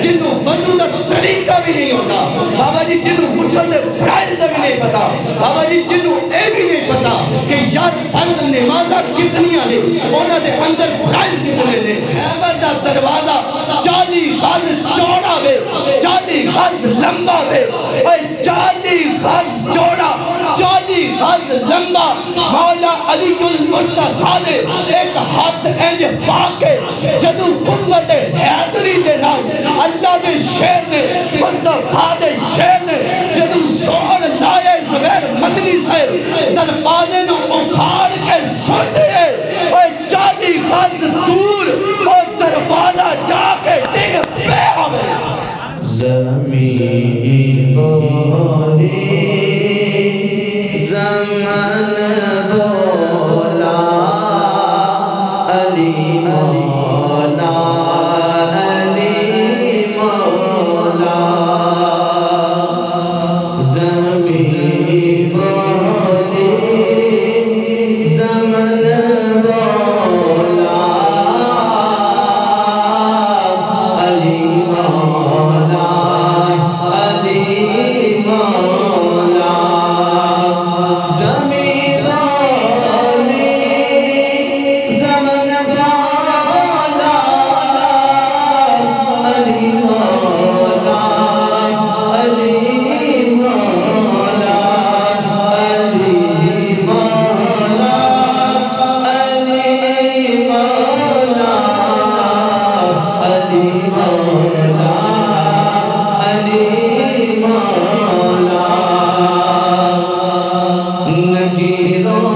جنہوں وضو دا طریقہ بھی نہیں ہوتا، بابا جی جنہوں غسل دے فرائض بھی نہیں پتا، بابا جی جنہوں اے بھی نہیں پتا کہ یار فرض نمازہ کتنی آلے انہاں دے اندر فرائض کتنے دے۔ خیبر دا دروازہ 40 غز چوڑا وے، 40 غز لمبا وے، 40 غز چوڑا، 40 غز لمبا۔ مولا علی المرتضیٰ نے ایک ہاتھ اینج پاکے جدو قوت حیدری دے نال اللہ دے شیر نے مصطفیٰ دے شیر نے جدو سوال لائے زبیر مدنی سے دروازے نو اکھاڑ کے سٹے اور 40 غز دور اور دروازہ جا کے ڈگ پہ ہوئے۔ زمین بولی زمن بولا علی مولا علی مولا زمین بولی زمن بولا علی مولا علی مولا زمین بولی زمن بولا علی مولا علی مولا علی مولا علی مولا علی مولا علی مولا نگیروں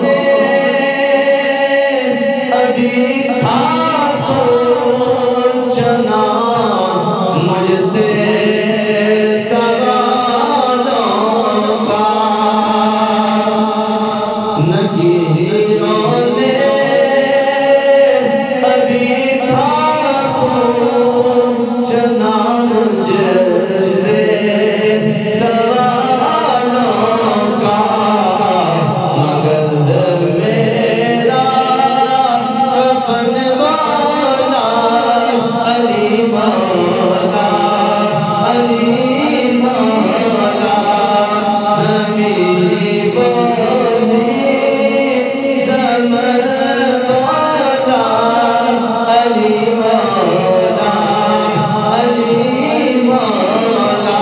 نے ابھی تھا پوچھنا مجھ سے سوالوں کا، نگیروں نے ابھی تھا پوچھنا مجھ سے سوالوں کا، مگر میرا کفن والا علی مولا علی مولا زمین بولی زمن والا علی مولا علی مولا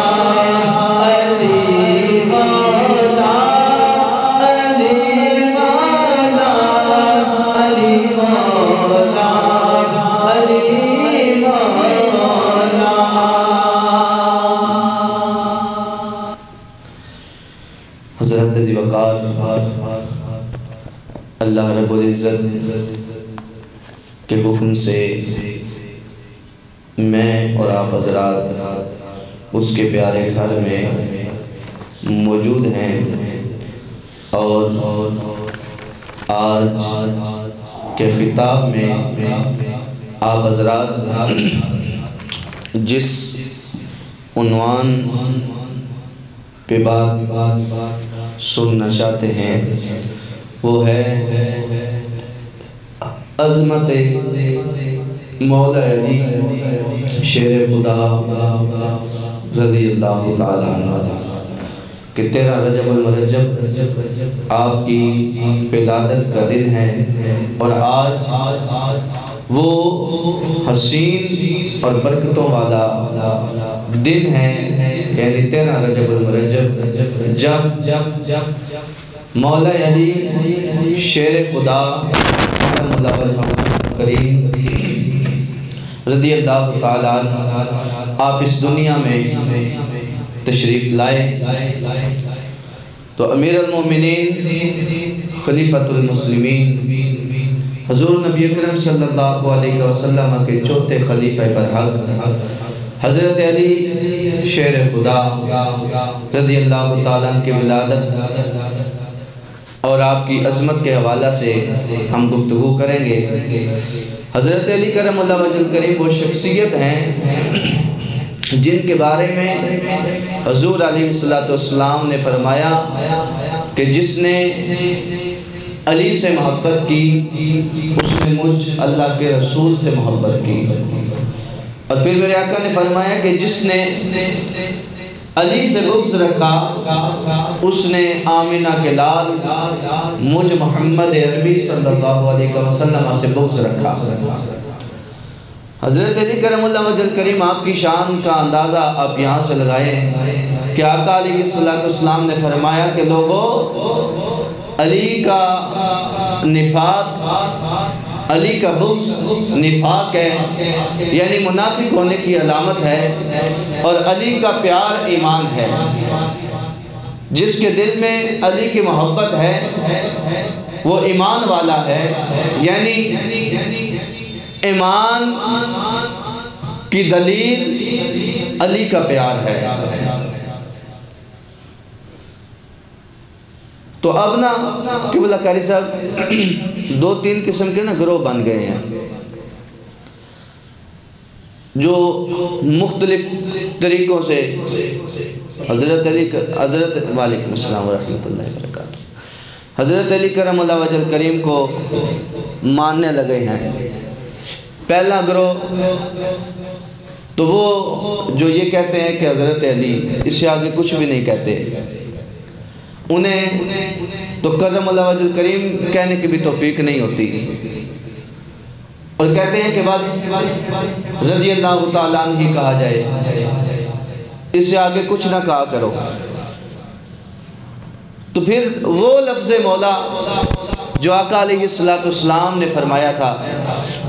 علی مولا علی مولا علی مولا علی مولا۔ حضرت ذی وقار اللہ رب العزت کے حکم سے میں اور آپ حضرات اس کے پیارے گھر میں موجود ہیں، اور آج کے خطاب میں آپ حضرات جس عنوان پہ بات سننا چاہتے ہیں وہ ہے عظمت مولا علی شیر خدا رضی اللہ تعالیٰ عنہ، کہ 13 رجب المرجب آپ کی ولادت کا دن ہے، اور آج وہ حسین اور برکتوں والا دن ہے، یعنی 13 رجب المرجب جب مولا علی شیر خدا کریم رضی اللہ تعالیٰ عنہ آپ اس دنیا میں تشریف لائے، تو امیر المومنین خلیفۃ المسلمین حضور نبی اکرم صلی اللہ علیہ وسلم کے چوتھے خلیفہ برحق حضرت علی شیر خدا رضی اللہ تعالیٰ عنہ کی ولادت اور آپ کی عظمت کے حوالہ سے ہم گفتگو کریں گے۔ حضرت علی کرم اللہ وجہ الکریم وہ شخصیت ہیں جن کے بارے میں حضور علیہ السلام نے فرمایا کہ جس نے علی سے محبت کی اس نے مجھ اللہ کے رسول سے محبت کی۔ اور پھر میرے آقا نے فرمایا کہ جس نے علی سے بغض رکھا اس نے آمینہ کے لال مجھ محمد عربی صلی اللہ علیہ وسلم سے بغض رکھا۔ حضرت علی کرم اللہ وجہ کریم آپ کی شان کا اندازہ آپ یہاں سے لگائیں کہ آقا علیہ السلام نے فرمایا کہ لوگوں، علی کا نفاق، علی کا بغض نفاق ہے، یعنی منافق ہونے کی علامت ہے، اور علی کا پیار ایمان ہے۔ جس کے دل میں علی کی محبت ہے وہ ایمان والا ہے، یعنی ایمان کی دلیل علی کا پیار ہے۔ تو اب نا قبلہ قاری صاحب دو تین قسم کے نا گروہ بن گئے ہیں جو مختلف طریقوں سے حضرت وعلیکم السلام ورحمۃ اللہ وبرکاتہ، حضرت علی کرم اللہ وجہ کریم کو ماننے لگے ہیں۔ پہلا گروہ تو وہ جو یہ کہتے ہیں کہ حضرت علی، اس سے آگے کچھ بھی نہیں کہتے، انہیں تو کرم اللہ وجہ کریم کہنے کی بھی توفیق نہیں ہوتی، اور کہتے ہیں کہ بس رضی اللہ تعالیٰ عنہ ہی کہا جائے، اس سے آگے کچھ نہ کہا کرو۔ تو پھر وہ لفظ مولا جو آقا علیہ السلام نے فرمایا تھا،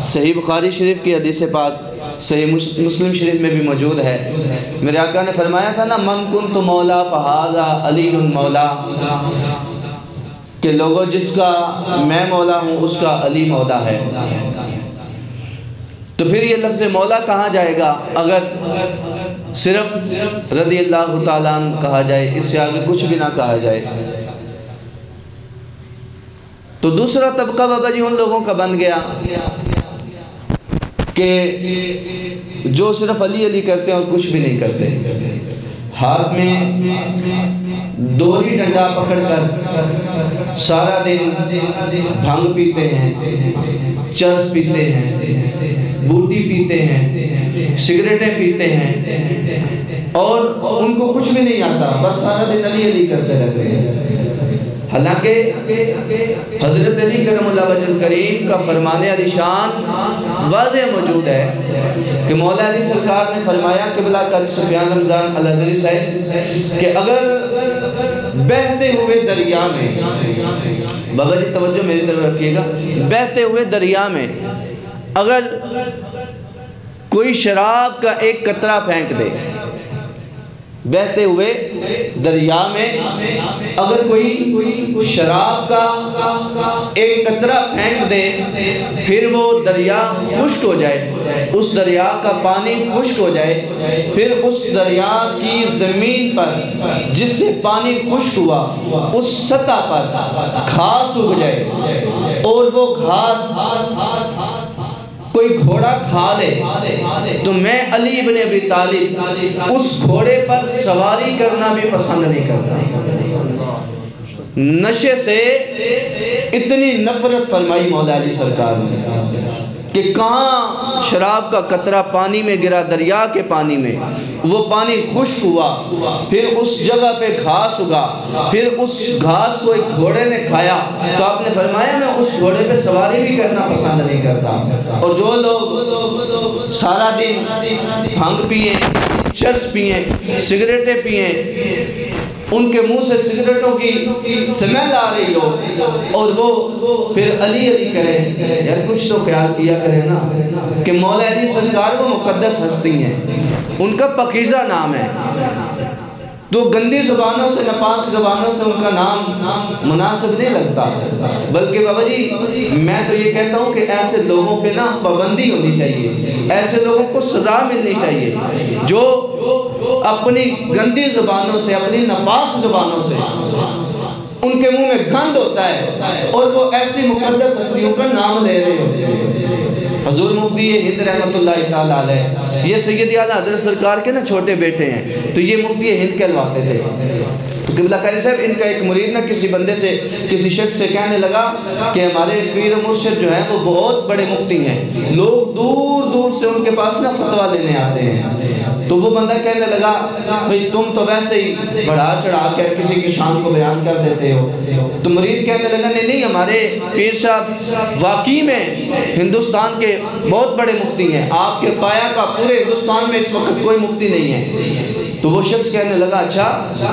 صحیح بخاری شریف کی حدیث پاک صحیح مسلم شریف میں بھی موجود ہے، میرے آقا نے فرمایا تھا نا، من کنت مولا فہذا علی مولا، کہ لوگوں جس کا میں مولا ہوں اس کا علی مولا ہے۔ تو پھر یہ لفظ مولا کہاں جائے گا اگر صرف رضی اللہ تعالیٰ عنہ کہا جائے، اس سے آگے کچھ بھی نہ کہا جائے؟ تو دوسرا طبقہ بابا جی ان لوگوں کا بن گیا کہ جو صرف علی علی کرتے ہیں اور کچھ بھی نہیں کرتے، ہاتھ میں دوری ڈنڈا پکڑ کر سارا دن بھنگ پیتے ہیں، چرس پیتے ہیں، بوٹی پیتے ہیں، سگریٹیں پیتے ہیں، اور ان کو کچھ بھی نہیں آتا، بس سارا دن علی علی کرتے رہتے ہیں۔ حالانکہ حضرت علی کرم اللہ وجہ کریم کا فرمان علی شان واضح موجود ہے کہ مولا علی سرکار نے فرمایا قبلہ قاری سفیان رمضان الازہری صاحب کہ اگر بہتے ہوئے دریا میں، بابا جی توجہ میری طرف رکھیے گا، بہتے ہوئے دریا میں اگر کوئی شراب کا ایک قطرہ پھینک دے، بہتے ہوئے دریا میں اگر کوئی شراب کا ایک قطرہ پھینک دے، پھر وہ دریا خشک ہو جائے، اس دریا کا پانی خشک ہو جائے، پھر اس دریا کی زمین پر جس سے پانی خشک ہوا اس سطح پر گھاس اگ جائے، اور وہ گھاس کوئی گھوڑا کھا لے تو میں علی ابن ابی طالب اس گھوڑے پر سواری کرنا بھی پسند نہیں کرتا۔ نشے سے اتنی نفرت فرمائی مولا علی سرکار نے کہ کہاں شراب کا قطرہ پانی میں گرا، دریا کے پانی میں، وہ پانی خشک ہوا، پھر اس جگہ پہ گھاس اگا، پھر اس گھاس کو ایک گھوڑے نے کھایا، تو آپ نے فرمایا میں اس گھوڑے پہ سواری بھی کرنا پسند نہیں کرتا۔ اور جو لوگ سارا دن بھنگ پئیں، چرس پئیں، سگریٹیں پئیں، ان کے منہ سے سگریٹوں کی سمیل آ رہی ہو اور وہ پھر علی علی کریں، یار کچھ تو خیال کیا کریں نا کہ مولا علی سرکار وہ مقدس ہستی ہیں، ان کا پاکیزہ نام ہے، تو گندی زبانوں سے، ناپاک زبانوں سے ان کا نام مناسب نہیں لگتا۔ بلکہ بابا جی میں تو یہ کہتا ہوں کہ ایسے لوگوں پہ نا پابندی ہونی چاہیے، ایسے لوگوں کو سزا ملنی چاہیے جو اپنی گندی زبانوں سے، اپنی ناپاک زبانوں سے، ان کے منہ میں گند ہوتا ہے اور وہ ایسی مقدس ہستیوں کا نام لے رہے ہوتے ہیں۔ حضور مفتی ہند رحمت اللہ تعالیٰ علیہ، یہ سید اعلیٰ حضرت سرکار کے نا چھوٹے بیٹے ہیں، تو یہ مفتی ہند کہلواتے تھے۔ تو قبلہ قاری صاحب ان کا ایک مرید نہ کسی بندے سے کسی شخص سے کہنے لگا کہ ہمارے پیر مرشد جو ہیں وہ بہت بڑے مفتی ہیں، لوگ دور دور سے ان کے پاس نا فتویٰ لینے آتے ہیں۔ تو وہ بندہ کہنے لگا بھئی تم تو ویسے ہی بڑھا چڑھا کر کسی کی شان کو بیان کر دیتے ہو۔ تو مرید کہنے لگا نہیں ہمارے پیر صاحب واقعی میں ہندوستان کے بہت بڑے مفتی ہیں، آپ کے پایا کا پورے ہندوستان میں اس وقت کوئی مفتی نہیں ہے۔ تو وہ شخص کہنے لگا اچھا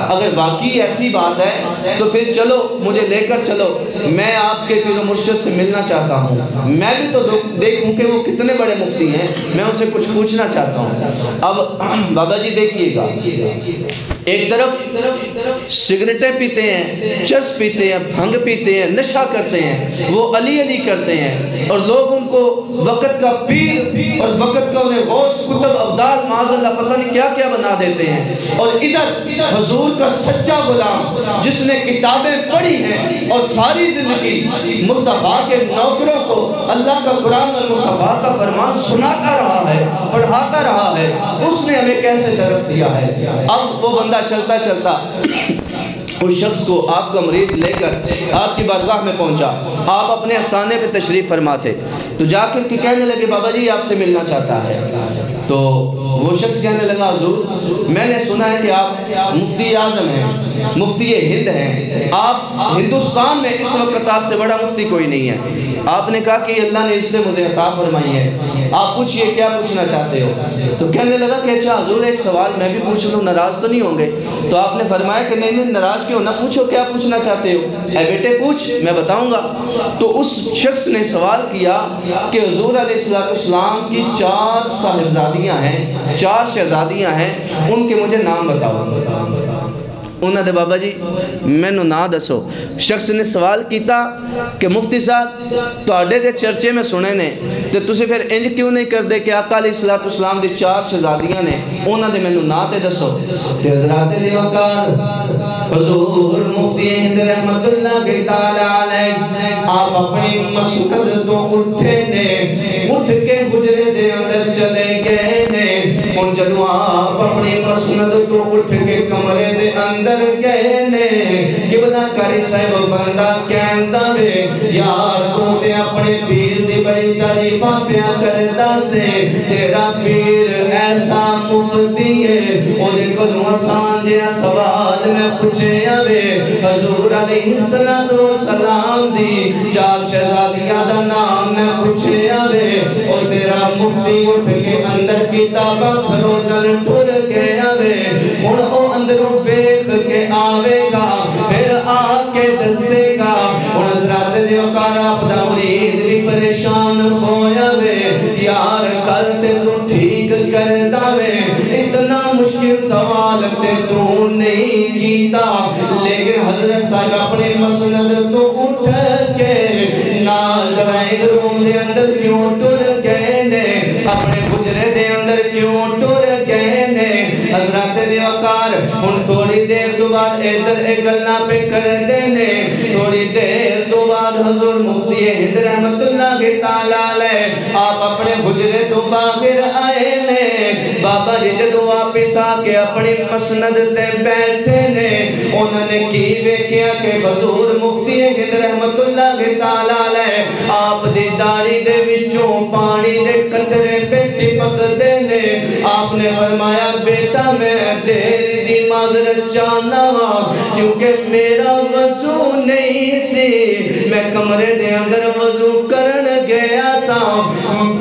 اگر واقعی ایسی بات ہے تو پھر چلو مجھے لے کر چلو، میں آپ کے پیر و مرشد سے ملنا چاہتا ہوں، میں بھی تو دیکھوں کہ وہ کتنے بڑے مفتی ہیں، میں ان سے کچھ پوچھنا چاہتا ہوں۔ اب بابا جی دیکھیے گا، ایک طرف سگریٹیں پیتے ہیں، چرس پیتے ہیں، بھنگ پیتے ہیں، نشہ کرتے ہیں، وہ علی علی کرتے ہیں، اور لوگ ان کو وقت کا پیر اور وقت کا انہیں غوث قطب ابدال معاذ اللہ پتہ نہیں کیا کیا بنا دیتے ہیں، اور ادھر حضور کا سچا غلام جس نے کتابیں پڑھی ہیں اور ساری زندگی مصطفیٰ کے نوکروں کو اللہ کا قرآن اور مصطفیٰ کا فرمان سناتا رہا ہے، پڑھاتا رہا ہے، اس نے ہمیں کیسے درس دیا ہے۔ اب وہ بندہ چلتا چلتا اس شخص کو آپ کا مرید لے کر آپ کی بارگاہ میں پہنچا، آپ اپنے آستانے پہ تشریف فرما تھے، تو جا کر کے کہنے لگے بابا جی آپ سے ملنا چاہتا ہے۔ تو وہ شخص کہنے لگا حضور میں نے سنا ہے کہ آپ مفتی اعظم ہیں، مفتی ہند ہیں، آپ ہندوستان میں اس وقت آپ سے بڑا مفتی کوئی نہیں ہے۔ آپ نے کہا کہ اللہ نے اس نے مجھے عطا فرمائی ہے، آپ پوچھئے کیا پوچھنا چاہتے ہو۔ تو کہنے لگا کہ اچھا حضور ایک سوال میں بھی پوچھ لوں، ناراض تو نہیں ہوں گے۔ تو آپ نے فرمایا کہ نہیں ناراض کیوں نہ، پوچھو کیا پوچھنا چاہتے ہو، اے بیٹے پوچھ میں بتاؤں گا۔ تو اس شخص نے سوال کیا کہ حضور علیہ السلام کی 4 صاحبزادیاں ہیں، 4 شہزادیاں ہیں، ان کے مجھے نام بتاؤ۔ انہوں نے بابا جی میں نو نا دسو۔ شخص نے سوال کیتا کہ مفتی صاحب تواڈے دے چرچے میں سنے نے تے تسی پھر انج کیوں نہیں کر دے کہ آقا علیہ السلام دی 4 شہزادیاں نے، انہوں نے میں نو نا تے دسو۔ تے حضرات دی وقار حضور مفتی ہند رحمت اللہ تعالی علیہ آپ اپنی مسجد تو اٹھے نے، اٹھ کے حجرے دے اندر چلے گئے نے، ان جدو آپ اپنی مسجد تو اٹھ کے کمرے دے اندر گئے نے، قبلہ قاری صاحب بندہ کہندا وے یار تو تے اپنے پیر دی بڑی تعریفاں پیا کردا سے، تیرا پیر ایسا مفتی ہے، اودے کولوں آسان جہا سوال میں پوچھیا وے حضور علیہ السلام دی 4 شہزادیاں دا نام میں پوچھیا وے، اور تیرا مفتی اٹھ کے اندر کتاباں پھرولن ٹر گیا وے، ہن او اندروں ویکھ کے آوے گا پھر آ کے دسے گا۔ ہن حضرات دی وقار آپ دا مرید بھی پریشان ہویا وے یار کل تے تو ٹھیک کردا وے، اتنا مشکل سوال تے تو نہیں کیتا، لیکن حضرت صاحب اپنے مسند تو اٹھ کے نال رائد روم دے اندر کیوں ٹر گئے نے، اپنے حجرے دے اندر کیوں ٹر گئے نے۔ حضرات دی وقار ہن تھوڑی دیر تو بعد ادھر ایک گلنا پہ کر دینے، تھوڑی دیر تو بعد حضور مفتی ہند رحمت اللہ تعالی علیہ آپ اپنے حجرے تو باہر آئے نے۔ بابا جی جدو واپس آ کے اپنی مسند تے بیٹھے نے، انہوں نے کی ویکھیا کہ حضور مفتی ہند رحمت اللہ تعالی علیہ آپ دی داڑھی دے وچوں پانی دے قطرے پہ ٹپک دے نے۔ آپ نے فرمایا بیٹا میں تیری دی معذرت چاہنا وا کیونکہ میرا وضو نہیں سی، میں کمرے دے اندر وضو کرن گیا سا،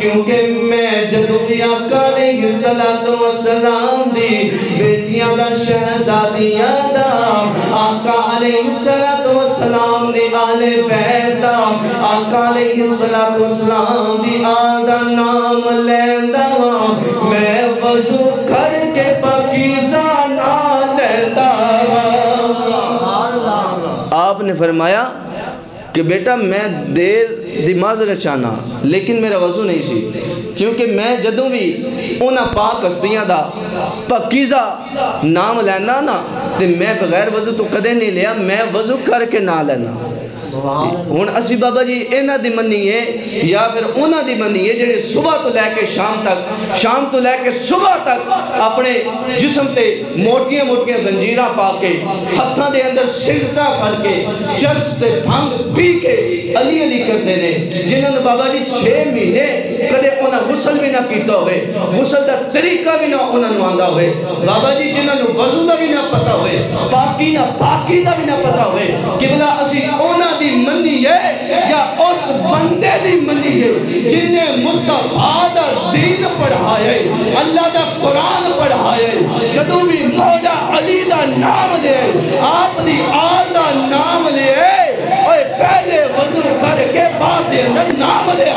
کیونکہ میں جدو بھی آقا علیہ السلام دی بیٹیاں دا شہزادیاں دا آقا علیہ السلام دی اہل بیت دا آقا علیہ السلام دی آدھا نام لیندہ وا، میں وضو کر کے پاکیزہ نام لیندہ وا۔ آپ نے فرمایا کہ بیٹا میں دیر دی معذرت چاہنا لیکن میرا وضو نہیں سی، کیونکہ میں جدوں بھی انہاں پاک ہستیاں دا پاکیزہ نام لینا نا تے میں بغیر وضو تو کدے نہیں لیا، میں وضو کر کے نہ لینا۔ ہن اسی بابا جی انہاں دی منیے یا پھر انہاں دی منیے جڑے صبح تو لے کے شام تک، شام تو لے کے صبح تک اپنے جسم تے موٹیاں موٹیاں زنجیراں پا کے ہتھاں دے اندر سگرٹاں پھڑ کے چرس تے بھنگ پی کے علی علی کرتے نے، جنہاں نے بابا جی 6 مہینے کدے انہاں غسل بھی نہ کیتا ہوئے، غسل دا طریقہ بھی نہ انہاں نوں آندا ہوئے، بابا جی جنہاں نوں وضو دا بھی نہ پتہ ہوئے، پاکی دا بھی نہ پتہ ہوئے، کہ بلا اسی انہاں دی منی ہے یا اس بندے دی منی ہے جن نے مصطفیٰ دا دین پڑھائے، اللہ دا قرآن پڑھائے، جدوں بھی مولا علی دا نام لے، آپ دی آل دا نام لے، اور پہلے وضو کر کے بعد دے اندر نام لے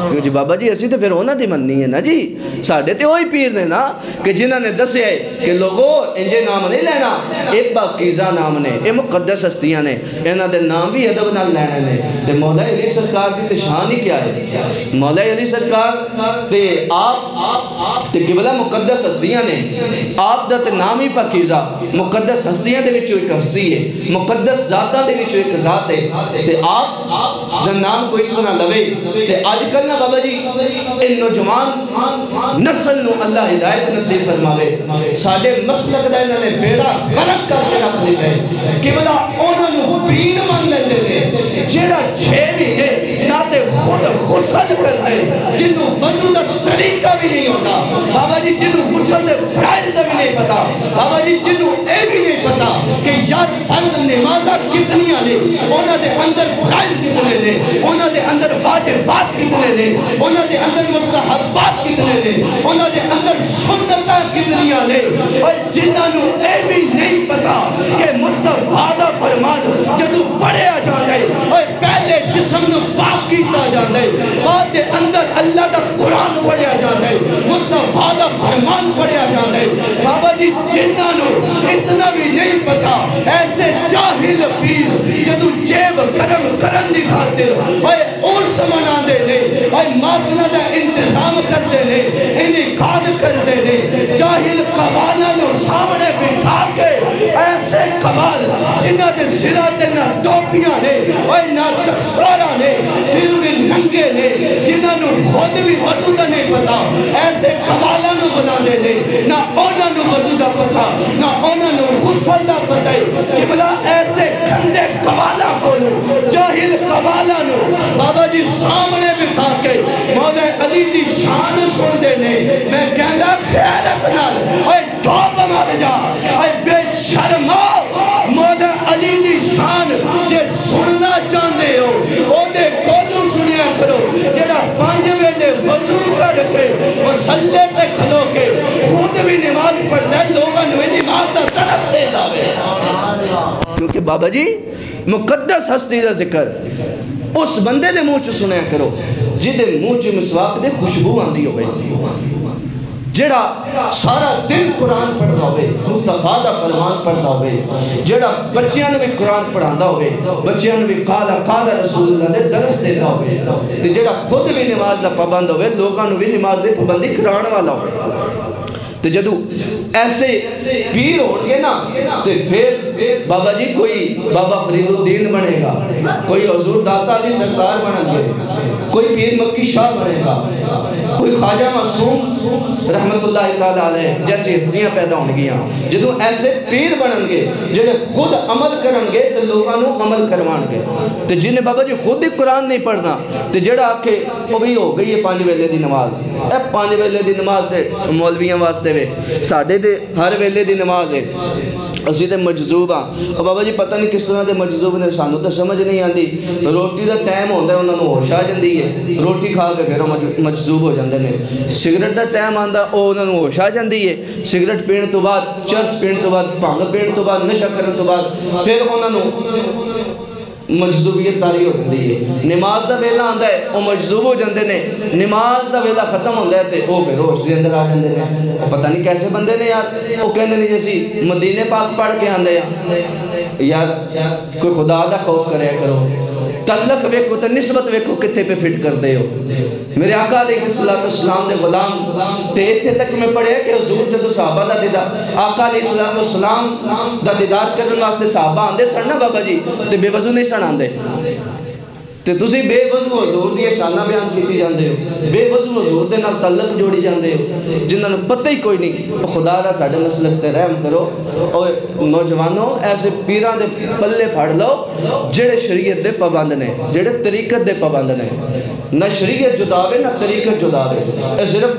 کیوں جی بابا جی اسی تے پھر ہونا دی مننی ہے نا جی، ساڑھے تے ہوئی پیر نے نا کہ جنہاں نے دسے ہے کہ لوگوں انجے نام نہیں لینا، اے پاکیزہ نام نے، اے مقدس ہستیاں نے، انہاں دے نام بھی ادب نہ لینے نے، تے مولا علی سرکار دی تشان ہی کیا ہے؟ مولا علی سرکار تے آپ تے قبلہ مقدس ہستیاں نے، آپ دا تے نام ہی پاکیزہ، مقدس ہستیاں دے وچوں ایک ہستی ہے، مقدس ذاتاں دے وچوں ایک ذات ہے، تے آپ دا نام کو اس طرح لوے، تے آج کل نا بابا جی ان نوجوان نسل نو اللہ ہدایت نصیب فرماوے، ساڑھے مسلک دا انہوں نے بیڑا غرق کر کے رکھ لے گئے کہ بلا انہوں نے پیر مان لیندے دے جیڑا 6 مہینے نہ تے خود غسل کرتے جنہوں وضو دا طریقہ بھی نہیں ہوتا، بابا جی جنہوں غسل دے فرائض دا بھی نہیں پتا، بابا جی جنہوں اے بھی نہیں پتا کہ یار فرض نمازہ کتنی آلے، انہوں دے اندر فرائض کتنے لے، انہوں دے اندر واجبات کتنے لے، انہوں دے اندر مستحبات کتنے لے، انہوں دے اندر سنتاں کتنی آلے، اور جنہوں اے بھی نہیں پتا کہ مصطفیٰ دا فرمان جدو پڑھے آ جاندے اور پہلے جسم نو پاک کیتا جاندے، بعد دے اندر اللہ دا قرآن پڑھے آ جاندے، مصطفیٰ دا فرمان پڑھے آ جاندے، بابا جی جنہوں اتنا بھی نہیں پتا ایسے جاہل پیر جدو جیب کرم کرن دی خاطر اور سمنا دے لے اور معافنہ دا انتظام کر دے لے انہیں قاد کر دے لے، جاہل قبالہ نو سامنے بٹھا کے ایسے قبال جنہ دے سرات نہ ٹوپیاں نے اور نہ دستارہ نے، سر بھی ننگے نے، جنہ نو خود بھی وضو دا نہیں پتا، ایسے قبالہ نو بنا دے لے، نہ اونا نو وضو دا پتا، نہ اونا نو غسل دا پتا ہے، کہ بلا ایسے کھندے قبالہ کو لو، جاہل قبالہ نو بابا جی سامنے بٹھا کے مولا علی دی شان سن دینے، میں کہندا خیرت نال اے ٹھوپ مار جا اے بے شرما، مولا علی دی شان جے سننا چاندے ہو او دے کولو سنیا کرو، جڑا 5 ویلے وضو کر کے مسلے تے کھلو کے خود بھی نماز پڑھتا ہے، لوگاں نو نماز دا طرف دے داوے، کیونکہ بابا جی مقدس ہستی دا ذکر اس بندے دے منہ چ سنیا کرو جدے منہ چ مسواک دے خوشبو آندی ہوئے، جڑا سارا دن قرآن پڑھدا ہوئے، مصطفیٰ دا فرمان پڑھدا ہوئے، جڑا بچیاں نے بھی قرآن پڑھاندا ہوئے، بچیاں نے بھی قال رسول اللہ دے درس دیتا ہوئے، تے جڑا خود بھی نماز دا پابند ہوئے، لوگاں نو بھی نماز دے پابندی کرانے والا ہوئے، تو جدو ایسے پیر ہو گئے نا تو پھر بابا جی کوئی بابا فرید الدین بنے گا، کوئی حضور داتا علی سرکار بنے گا، کوئی پیر مکی شاہ بنے گا، کوئی خواجہ معصوم رحمت اللہ تعالیٰ علیہ جیسے ہستیاں پیدا ہوں گیاں، جدو ایسے پیر بنن گے جنہیں خود عمل کرن گے تو لوگانو عمل کروان گے، تو جنہیں بابا جی خود ہی قرآن نہیں پڑھنا تو جڑا آکے وہ بھی ہو گئی ہے 5 ویلے دی نماز، 5 ویلے دی نماز دے مولویاں واسطے ساڑھے دے ہر ویلے دی نماز ہے، اسی تے مجذوب ہاں، اور بابا جی پتہ نہیں کس طرح دے مجذوب نے، سانو تے سمجھ نہیں آندی، روٹی دا ٹائم ہوندہ ہے انہوں نے ہوش آ جاندی ہے، روٹی کھا کے پھر مجذوب ہو جاندے نے، سگریٹ دا ٹائم آندہ او انہوں نے ہوش آ جاندی ہے، سگریٹ پین تو بعد، چرس پین تو بعد، بھنگ پین تو بعد، نشہ کرن تو بعد پھر انہوں نے مجذوبیت تاری ہو جاندی ہے، نماز دا ویلا آندہ ہے وہ مجذوب ہو جاندے نے، نماز دا ویلا ختم ہوندہ ہے تے وہ پھر ہوش دے اندر آ جاندے نے، پتہ نہیں کیسے بندے نے یار، وہ کہندے نہیں جیسی مدینے پاک پڑھ کے آندے ہیں یار کوئی خدا دا خوف کرے کرو، تعلق ویکھو تے نسبت ویکھو کتے پہ فٹ کر دے ہو. میرے آقا علیہ السلام دے غلام تے اتنے تک میں پڑھے کہ حضور جدو صحابہ دا دیدار آقا علیہ السلام دا دیدار کرنے واسطے صحابہ آندے سن نا بابا جی تے بے وضو نہیں سن آندے تے تسی بے وضو حضور دی شانہ بیان کیتی جاندے ہو بے وضو حضور دے نال تعلق جوڑی جاندے ہو جنہاں نوں پتہ ہی کوئی نہیں. خدا را ساڈے مسلک تے رحم کرو اور نوجوانوں ایسے پیراں دے پلے پھڑ لو جڑے شریعت دے پابند نے جڑے طریقت دے پابند نے. نہ شریعت جداوے نہ طریقت جداوے. اے صرف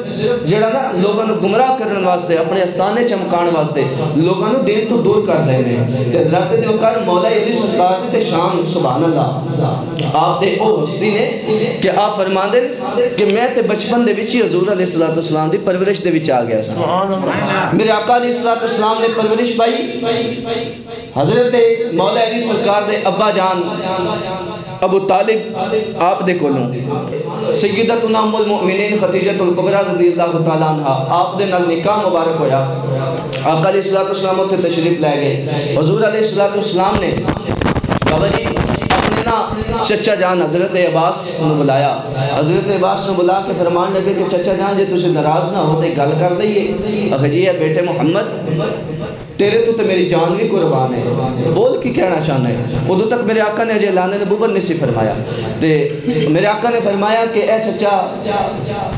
جڑا نا لوگاں نوں گمراہ کرن واسطے اپنے استانے چمکان واسطے لوگاں نوں دین تو دور کر لے نے. تے حضرت دے وقار مولا علی سرکار دی تے شان سبحان اللہ آپ دے او ہستی نے کہ آپ فرماندے کہ میں تے بچپن دے وچ ہی حضور علیہ السلام دی پرورش دے وچ آ گیا سا. میرے آقا علیہ السلام نے پرورش پائی. حضرت مولا علی سرکار دے ابا جان ابو طالب آپ دے کولوں سیدتنا ام المؤمنین خدیجہ الکبریٰ رضی اللہ تعالیٰ عنہ آپ دے نال نکاح مبارک ہویا. آقا علیہ السلام اتنے تشریف لے گئے. حضور علیہ السلام نے بابا جی اپنے نا چچا جان حضرت عباس نے بلایا. حضرت عباس نے بلا کے فرمان لگے کہ چچا جان جے تجھے ناراض نہ ہوتے گل کر دئیے. جی ہے بیٹے محمد تیرے تو میری جان بھی قربان ہے بول کی کہنا چاہنا ہے. ادھو تک میرے آقا نے اعلان نبوت نہیں سی فرمایا. میرے آقا نے فرمایا کہ اے چچا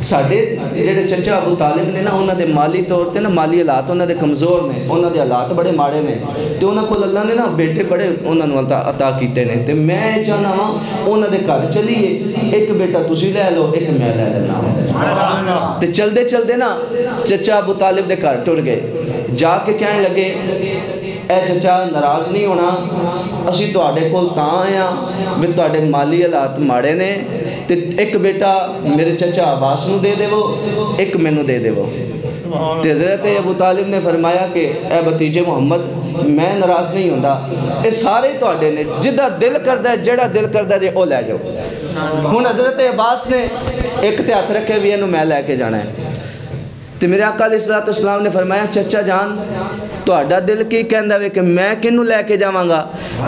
ساڈے جڑے چچا ابو طالب نے نا انہاں دے مالی طور تے نا مالی حالات انہاں دے کمزور نے انہاں دے حالات بڑے ماڑے نے تے انہاں کول اللہ نے نا بیٹے بڑے انہاں نوں عطا کیتے نے تے میں چاہنا وا انہاں دے گھر چلیے ایک بیٹا تسی لے لو ایک میں لے لینا. تے چلدے چلدے نا چچا ابو طالب دے گھر ٹر گئے. جا کے کہنے لگے اے چچا ناراض نہیں ہونا اسی تواڈے کول تاں آئے ہاں بھی تواڈے مالی حالات ماڑے نے تے ایک بیٹا میرے چچا عباس نوں دے دیو ایک مینوں دے دیو. تے حضرت ابو طالب نے فرمایا کہ اے بھتیجے محمد میں ناراض نہیں ہوندا اے سارے تواڈے نے جدا دل کردا ہے جڑا دل کردا جے او لے جاؤ. ہن حضرت عباس نے ایک تے ہاتھ رکھے بھی اینوں میں لے کے جانا ہے. تے میرے آقا علیہ السلام نے فرمایا چچا جان تہاڈا دل کی کہندا وے کہ میں کنوں لے کے جاواں گا.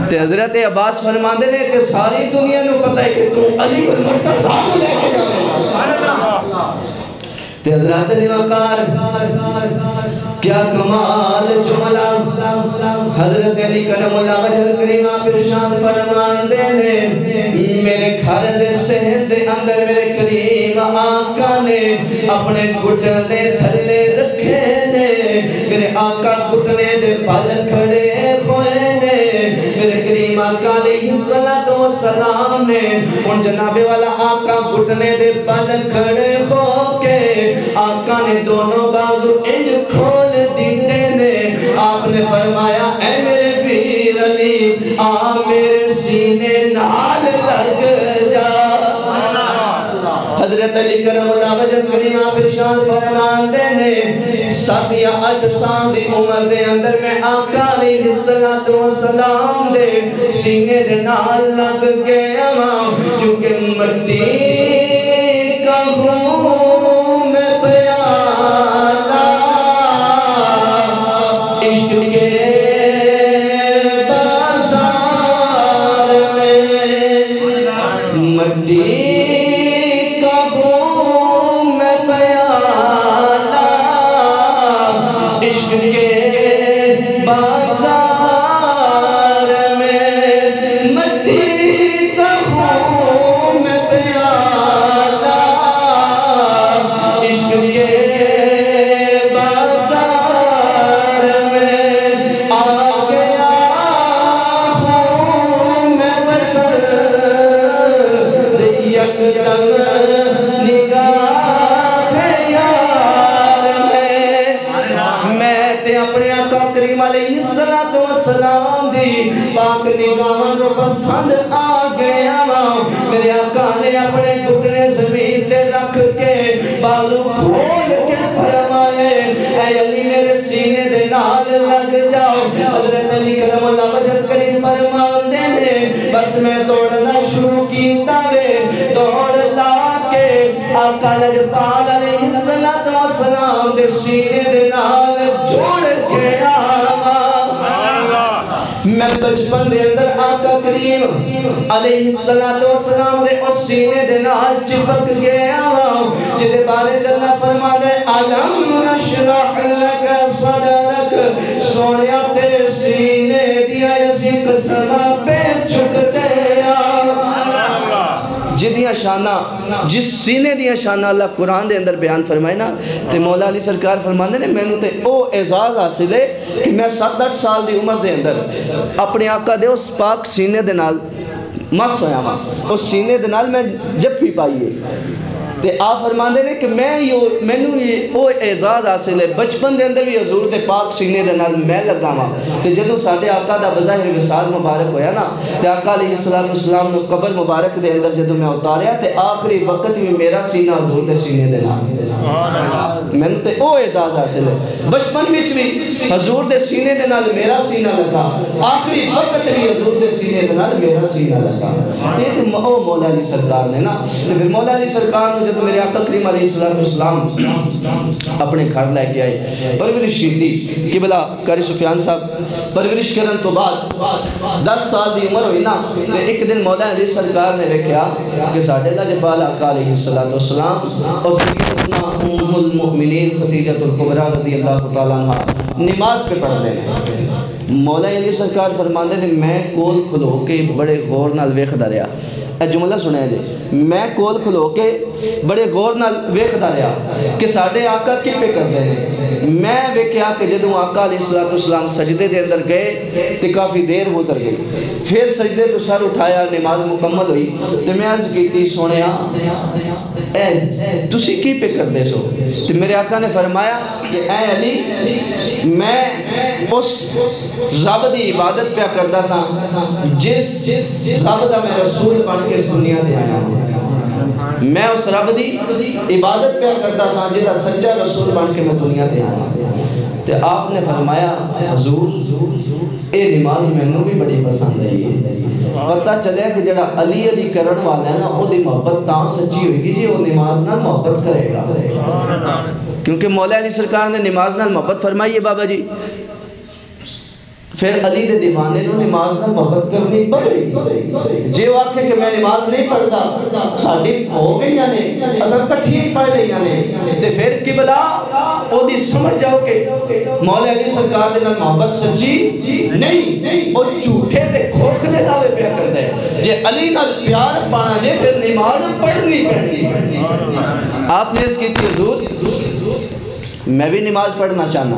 تے حضرت عباس فرماندے نے کہ ساری دنیا نوں پتہ ہے کہ تو علی بن مرتضیٰ کو لے کے جاویں گا. سبحان اللہ. تے حضرت نے وقار کیا کمال جملہ حضرت علی کرم اللہ وجہ کریمہ پرشان فرماندے نے میرے گھر دے صحن دے اندر میرے کریم آقا نے اپنے گھٹنے تھلے رکھے نے. میرے آقا گھٹنے دے پل کھڑے ہوئے نے. میرے کریم آقا علیہ السلام نے ان جناب والا آقا گھٹنے دے پل کھڑے ہو کے آقا نے دونوں بازو انج کھول دیتے نے. آپ نے فرمایا اے میرے پیر علی آ میرے سینے نال لگ جا. حضرت علی کرم اللہ وجہ کریمہ پرشان فرماندے نے 7 یا 8 سال دی عمر دے اندر میں آقا علیہ السلام دے سینے دے نال لگ گیا کیونکہ مٹی کا ہوں میں پیالہ عشق کے بازار میں مٹی سلام دی پاک نگاہاں نو پسند آ گیا وا. میرے آقا نے اپنے گھٹنے زمین تے رکھ کے بازو کھول کے فرمائے اے علی میرے سینے دے نال لگ جاؤ. حضرت علی کرم اللہ وجہ کریم فرماندے نے بس میں دوڑنا شروع کیتا وے دوڑ لا کے آقا لجپال علیہ السلام دے سینے دے نال جوڑ کے آوا. میں بچپن دے اندر آقا کریم علیہ السلام دے اس سینے دے نال چپک گیا جدے بارے چلا فرما دے علم نشرح لک صدرک سونیا تیرے سینے دیا یسی قسمہ پہ چھکتے جدیاں شانہ جس سینے دیاں شانہ اللہ قرآن دے اندر بیان فرمائے نا تے مولا علی سرکار فرمانے نے میں نے تے او اعزاز حاصل ہے کہ میں 7-8 سال دی عمر دے اندر اپنے آقا دے اس پاک سینے دے نال مس ہویا ماں اس سینے دے نال میں جب بھی پائیے تے آپ فرماندے نے کہ میں نو یہ او اعزاز حاصل ہے بچپن دے اندر بھی حضور دے پاک سینے دے نال میں لگا ماں تے جدوں ساڈے آقا دا بظاہر وصال مبارک ہویا نا تے آقا علیہ السلام نو قبر مبارک دے اندر جدوں میں اتاریا تے آخری وقت بھی میرا سینہ حضور دے سینے دے نال میں تے او اعزاز حاصل ہے بچپن وچ بھی حضور دے سینے دے نال میرا سینہ لگا آخری وقت بھی حضور دے سینے دے نال میرا سینہ لگا تے او مولا علی سرکار نے نا تے پھر مولا علی سرکار نے جب میرے آقا کریم علیہ السلام اپنے گھر لے کے آئے پرورش کی تھی کہ بلا قاری سفیان صاحب پرورش کرن تو بعد 10 سال دی عمر ہوئی نا تو ایک دن مولا علی سرکار نے کیا کہ ساڑھے اللہ جبال آقا علیہ السلام اور سیدتنا ام المؤمنین خدیجہ الکبریٰ رضی اللہ تعالیٰ عنہ نماز پہ پڑھ دیں مولا علی سرکار فرماندے نے میں کول کھلو کے بڑے غور نال ویکھدا رہیا اے جملہ سنیا جی میں کول کھلو کے بڑے غور نال ویکھدا رہیا کہ ساڈے آقا کی پہ کردے نے میں ویکھیا کہ جدوں آقا علیہ السلام سجدے دے اندر گئے تے کافی دیر گزر گئی پھر سجدے تو سر اٹھایا نماز مکمل ہوئی تے میں عرض کیتی سونیا اے تسی کی پہ کردے سو تے میرے آقا نے فرمایا کہ اے علی میں اس رب دی عبادت پہ کردہ سا جس رب دا میں رسول بن کے اس دنیا دے آیا ہوں میں اس رب دی عبادت پہ کردہ سا جس سچا رسول بن کے میں دنیا دے آیا ہوں تو آپ نے فرمایا حضور اے نماز میں نے بھی بڑی پسند ہے پتہ چلے کہ جڑا علی علی کرن والا ہے نا وہ دی محبت تاں سچی ہوئی گی جی وہ نماز نہ محبت کرے گا کیونکہ مولا علی سرکار نے نماز نہ محبت فرمائی ہے بابا جی پھر علی دے دیوانے نو نماز نہ محبت کرنی پڑے جے وہ آکھے کہ میں نماز نہیں پڑھدا ساڈی ہو گئی نے اصل کٹھی ہی پڑھ لئی نے تے پھر قبلہ او دی سمجھ جاؤ کہ مولا علی سرکار دے نال محبت سچی نہیں او جھوٹے تے کھوکھلے دعوے پہ کردا ہے جے علی نال پیار پانا جے پھر نماز پڑھنی پڑنی آپ نے اس کی حضور میں بھی نماز پڑھنا چاہنا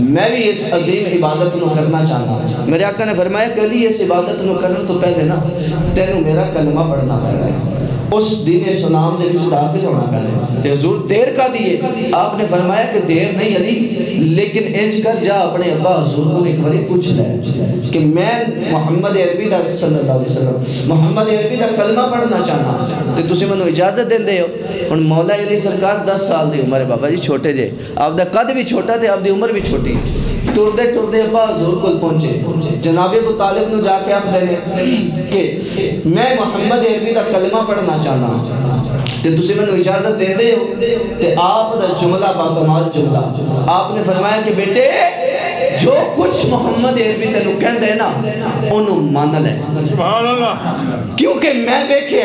میں بھی اس عظیم عبادت نو کرنا چاہنا میرے آقا نے فرمایا کہ علی اس عبادت نو کرنا تو پہلے نا تینوں میرا کلمہ پڑھنا پڑے گا اس دین اسلام دے وچ داخل ہونا پہلے تے حضور دیر کا دیئے آپ نے فرمایا کہ دیر نہیں علی لیکن انج کر جا اپنے ابا حضور کو ایک باری پوچھ لے کہ میں محمد عربی دا صلی اللہ علیہ وسلم محمد عربی دا کلمہ پڑھنا چاہنا تے تسی منو اجازت دین دے ہو ہن مولا علی سرکار 10 سال دی عمر ہے بابا جی چھوٹے جے آپ دا قد بھی چھوٹا تے آپ دی عمر بھی چھوٹی ٹردے ابا حضور کو پہنچے جناب ابو طالب نو جا کے آپ دینے کہ میں محمد عربی دا کلمہ پڑھنا چاہنا تے تسی میں نے اجازت دے دے ہو تے آپ دا جملہ باکمال جملہ آپ نے فرمایا کہ بیٹے جو کچھ محمد عربی تینو کہن دے نا انہوں مان لے کیونکہ میں بیکھے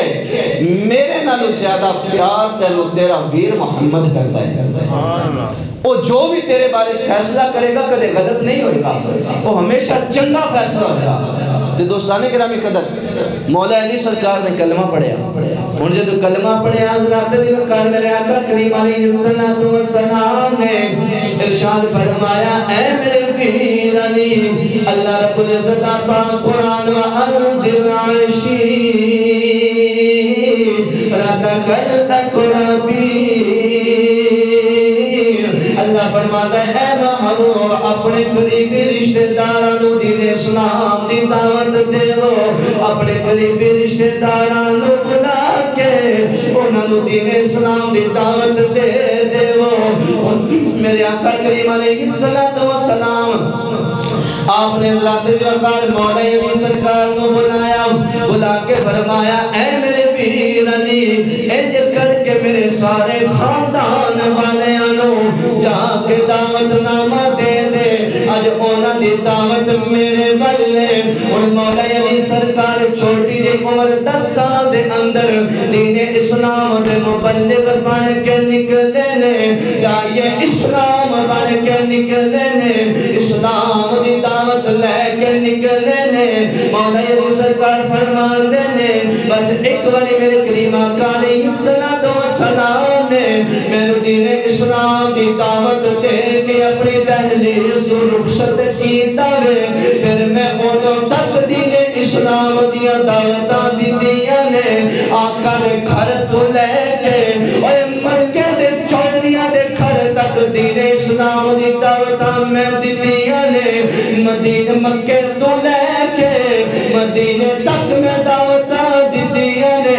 میرے نالو زیادہ پیار تینو تیرا ویر محمد کرتا ہے وہ جو بھی تیرے بارے فیصلہ کرے گا کدے غلط نہیں ہوئے گا وہ ہمیشہ چنگا فیصلہ ہوگا تو دوستانے کرامی قدر مولا علی سرکار نے کلمہ پڑھیا ان جو کلمہ پڑھیا حضرات بھی وقار میرے آقا کریم علیہ السلام نے ارشاد فرمایا اے میرے پیر علی اللہ رب العزت پاک قرآن و انزل عشی رتکل اقربی اللہ فرماتا ہے اے محبوب اپنے قریبی رشتہ دارانو دین اسلام دی دعوت دے ہو اپنے قریبی رشتہ دارانو بلا کے انہوں دین اسلام دی دعوت دے ہو میرے آقا کریم علیہ السلام آپ نے حضرات وقار مولا علی سرکار کو بلا کے فرمایا اے میرے پیر علی انج کر کے میرے سارے خاندان والے آنو جا کے دعوت نامہ دے دے آج اونا دی دعوت میرے بلے اور مولا علی سرکار چھوٹی جی عمر 10 سال دے اندر دین اسلام دے مبلغ بن کے نکلے نے یا یہ اسلام بن کے نکلے نے اسلام دی دعوت لے کے نکلے نے مولا علی سرکار فرماندے نے بس ایک باری میرے کریم آقا علیہ السلام نے میرے دین اسلام دی دعوت دے کے اپنی دہلیز تو رخصت کیتا وے پھر میں اودوں تک دین اسلام دیا دعوتاں دتیاں نے آقا دے گھر تو لے کے اوے مکے دے چودھریاں دے گھر تک دین اسلام دی دعوتاں میں دتیاں نے مدینہ مکے تو لے کے مدینے تک میں دعوتاں دتیاں نے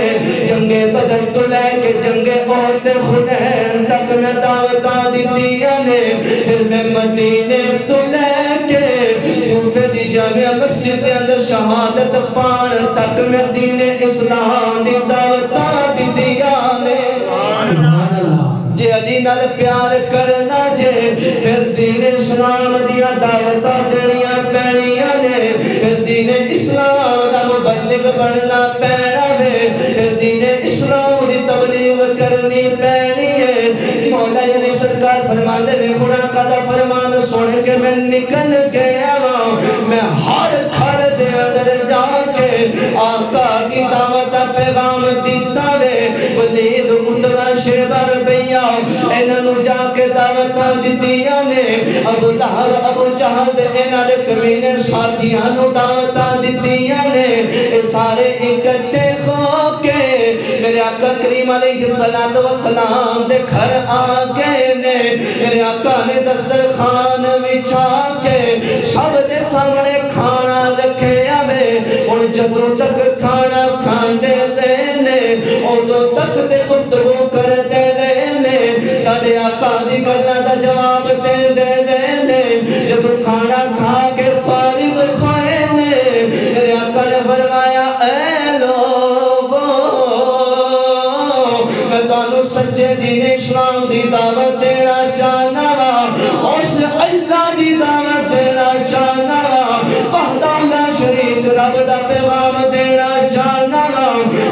جنگ بدر تو لے کے جنگ احد حنین تک میں دعوتاں دتیاں نے پھر میں مدینے تو لے کے کوفے دی جامع مسجد کے اندر شہادت پان تک میں دین اسلام دی دعوتاں دتیاں نے جے علی نال پیار کرنا جے پھر دین اسلام دیا دعوتاں دنیا پینیاں نے پھر دین اسلام دا مبلغ بننا پینا وے پھر دین اسلام دی تبلیغ کرنی پینی ہے مولا علی سرکار فرماندے نے خدا کا فرمان سن کے میں نکل گیا میں ہر گھر دے اندر جا کے آقا کی دعوت پیغام دیتا وے ولید اتبا شیبہ ربیہ انہاں نو جا کے دعوتاں دتیاں نے ابو لہب ابو جہل دے انہاں دے کمینے ساتھیاں نو دعوتاں دتیاں نے اے سارے اکٹھے ہو کے میرے آقا کریم علیہ السلام دے گھر آ گئے نے میرے آقا نے دسترخوان بچھا کے سب دے سامنے کھانا رکھے آوے اور جدوں تک کھانا کھاندے رہنے اودوں تک تے گفتگو کردے رہنے ساڈے آقا دی گلاں دا جواب دے رہنے جدوں کھانا کھا کے فارغ ہوئے نے میرے آقا نے فرمایا اے لوگو میں تانوں سچے دین اسلام دی دعوت دینا چاہنا اس اللہ دی دعوت دینا چاہنا وحدہ لا شریک رب دا پیغام دینا چاہنا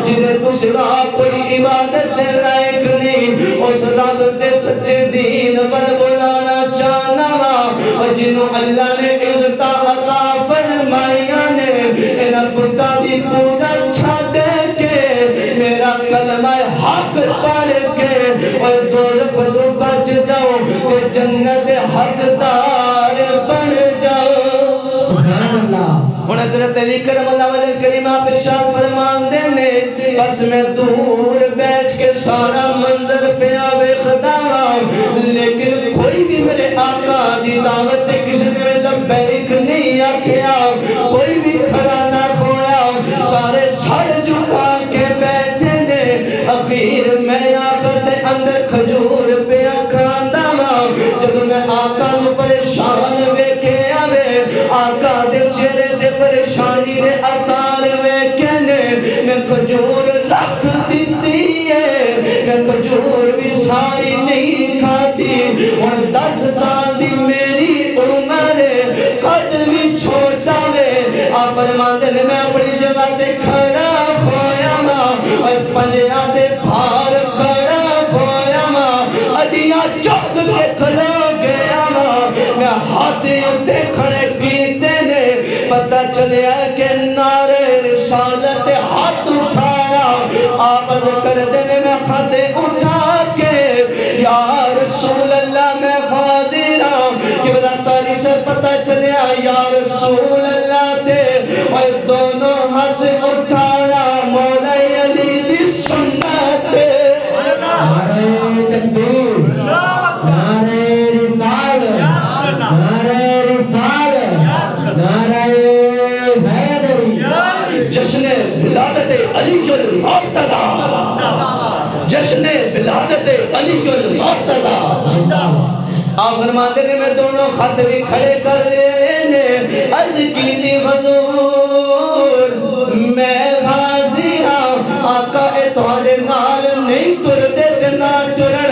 جدے تو سوا کوئی عبادت دے لائق نہیں اس رب دے سچے دین پر بلانا چاہنا جنہوں اللہ نے عزت عطا فرمائیاں نے انہاں بتا دی پوجا چھاتے کے میرا کلمہ حق پڑھ کے اور دوزخ تو بچ جاؤ کہ جنت حقدار بن جاؤ سبحان اللہ اور حضرت علی کرم اللہ وجہ کریم آپ ارشاد فرمان دینے بس میں دور بیٹھ کے سارا منظر پہ آوے خداوا لیکن کوئی بھی میرے آقا دی دعوت کسی نے لبیک نہیں آکھیا کوئی بھی کھڑا نہ کھویا سارے سر جھکا کے بیٹھے نے اخیر میں آقا دے اندر کھجور پہ کھاندا جب میں آقا نو پریشان ویکھے آوے آقا دے چہرے دے پریشانی دے اثار ویکھے نے میں کھجور رکھ دیتی ہے میں کھجور بھی ساری نہیں کھاتی اور 10 سال دی میری عمر قد بھی چھوٹا وے آپ فرماندے نے میں اپنی جگہ تے کھڑا ہویا اور پنجیاں دے بھار کھڑا ہویا اڈیاں چک کے کھلو گیا میں ہاتھیں اتے کھڑے کیتے نے پتہ چلیا کہ نعرے رسالت ہاتھ اٹھانا آپ کر دینے میں خطے اٹھا کے یا رسول اللہ میں حاضر ہوں کہ بدا تاری سے پتہ چلیا یا رسول اللہ دے اور دونوں ہاتھ اٹھانا مولا علی دی سنت دے نعرہ تکبیر نعرہ رسالت نعرہ رسالت نعرہ حیدری جشن ولادت علی المرتضی جشن ولادت علی المرتضی آپ فرماتے نے میں دونوں خط بھی کھڑے کر لینے عرض کی تھی حضور میں غازی ہوں آقا اے توڑے نال نہیں تر دیتے نہ ٹرڑ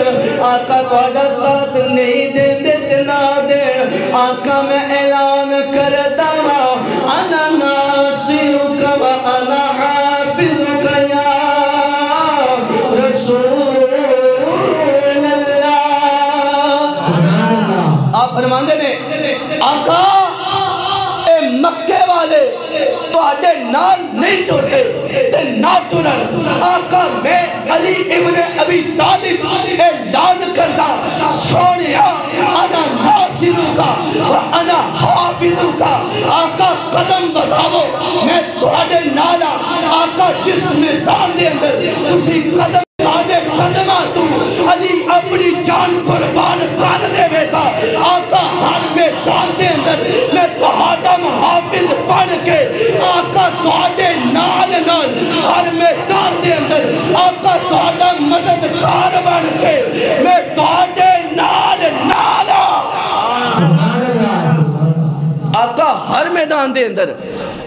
آقا توڑا ساتھ نہیں دیتے نہ دے آقا میں اعلان کرتا ہوں آپ فرماندے نے آقا اے مکے والے تو آڈے نال نہیں ٹوٹے تے نہ ٹورن آقا میں علی ابن ابی طالب اعلان کرتا سونیا انا ناصرو کا و انا حافظو کا آقا قدم بڑھاو میں تو آڈے نالا آقا جس میدان دے اندر اسی قدم آڈے قدمہ تو علی اپنی جان قربان کر دے بیتا آقا ہر میدان دے اندر میں تہاڈا محافظ بن کے آقا تہاڈے نال نال ہر میدان دے اندر آقا تہاڈا مددگار بن کے میں تہاڈے نال نال آقا ہر میدان دے اندر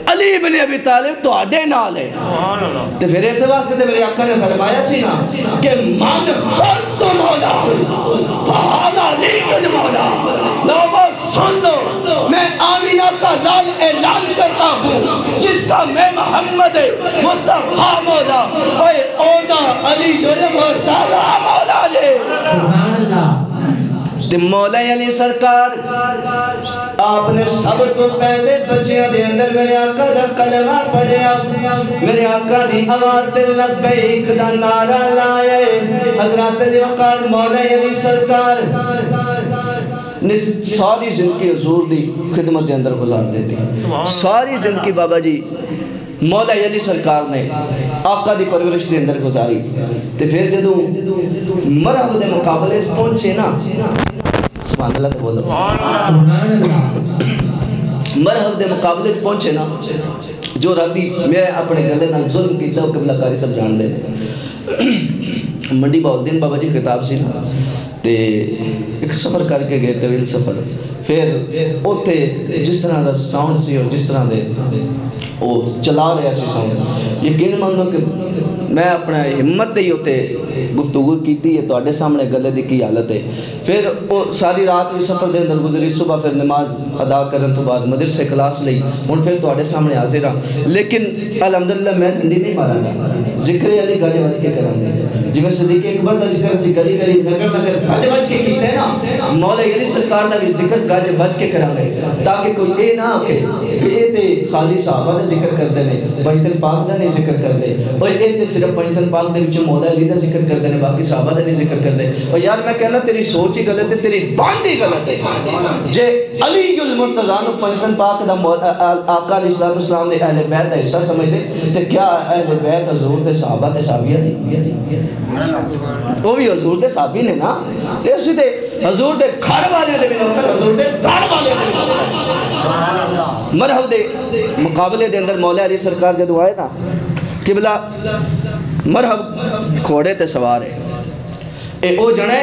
علی ابن ابی طالب تو آڈے نال ہے تو پھر ایسے واسطے تے میرے آقا نے فرمایا سی نا کہ من قلت مولا فہالا لیکن مولا لوگوں سن لو میں آمینہ کا لال اعلان کرتا ہوں جس کا میں محمد مصطفیٰ مولا اے اودا علی جرم اور تعالیٰ مولا لے سبحان اللہ مولا علی سرکار آپ نے سب کو پہلے بچیاں دے اندر میرے آقا دا کلمہ پڑھیا میرے آقا دی آواز دے لبیک دا نعرہ لائے حضرات علی وقار مولا علی سرکار نے ساری زندگی حضور دی خدمت دے اندر گزار دیتی ساری زندگی بابا جی مولا علی سرکار نے آقا دی پرورش دے اندر گزاری تے پھر جدوں مرحب دے مقابلے پہنچے نا سبحان اللہ تے بولو مرحب دے مقابلے پہنچے نا جو رادی میرے اپنے گلے نال ظلم کیتا وہ قبلہ کاری سب جان دے منڈی باؤدین بابا جی خطاب سی نا تے ایک سفر کر کے گئے طویل سفر پھر اوتے جس طرح دا ساؤنڈ سی اور جس طرح دے وہ چلا رہے ایسی ساؤنڈ یقین مانو کہ میں اپنا ہمت دے ہوتے گفتگو کیتی ہے تو آڈے سامنے گلے دی کی حالت ہے پھر وہ ساری رات بھی سفر دے اندر گزری صبح پھر نماز ادا کرن تو بعد مدرسے کلاس لئی ہن پھر تو آڈے سامنے حاضر ہاں لیکن الحمدللہ میں ڈنڈی نہیں مارا گا ذکر علی گاجے بچ کے کریں گے جی میں صدیق اکبر دا ذکر سی گلی گلی نگر نگر گاجے بچ کے کیتے ہیں نا مولا علی سرکار دا بھی ذکر گاجے بچ کے کریں گے تاکہ کوئی یہ نہ آکے کہ یہ تے خالی صحابہ دا ذکر کر دینے بیت پاک دا نہیں ذکر کر دے اور یہ تے صرف بیت پاک دے وچ مولا علی دا ذکر کر دینے باقی صحابہ دا نہیں ذکر کر دے اور یار میں کہنا تیری سوچ ہی غلط ہے تیری باندھی غلط ہے جے علی المرتضی نو بیت پاک دا آقا علیہ الصلوۃ والسلام دے اہل بیت دا حصہ سمجھے تے کیا اہل بیت حضور دے صحابہ تے صحابیہ دی وہ بھی حضور دے صحابی نے نا تے اسی تے حضور دے گھر والے دے بھی نوکر حضور دے دار والے دے مرحب دے مقابلے دے اندر مولا علی سرکار جدو آئے نا قبلہ مرحب کھوڑے تے سوار ہے اے او جنے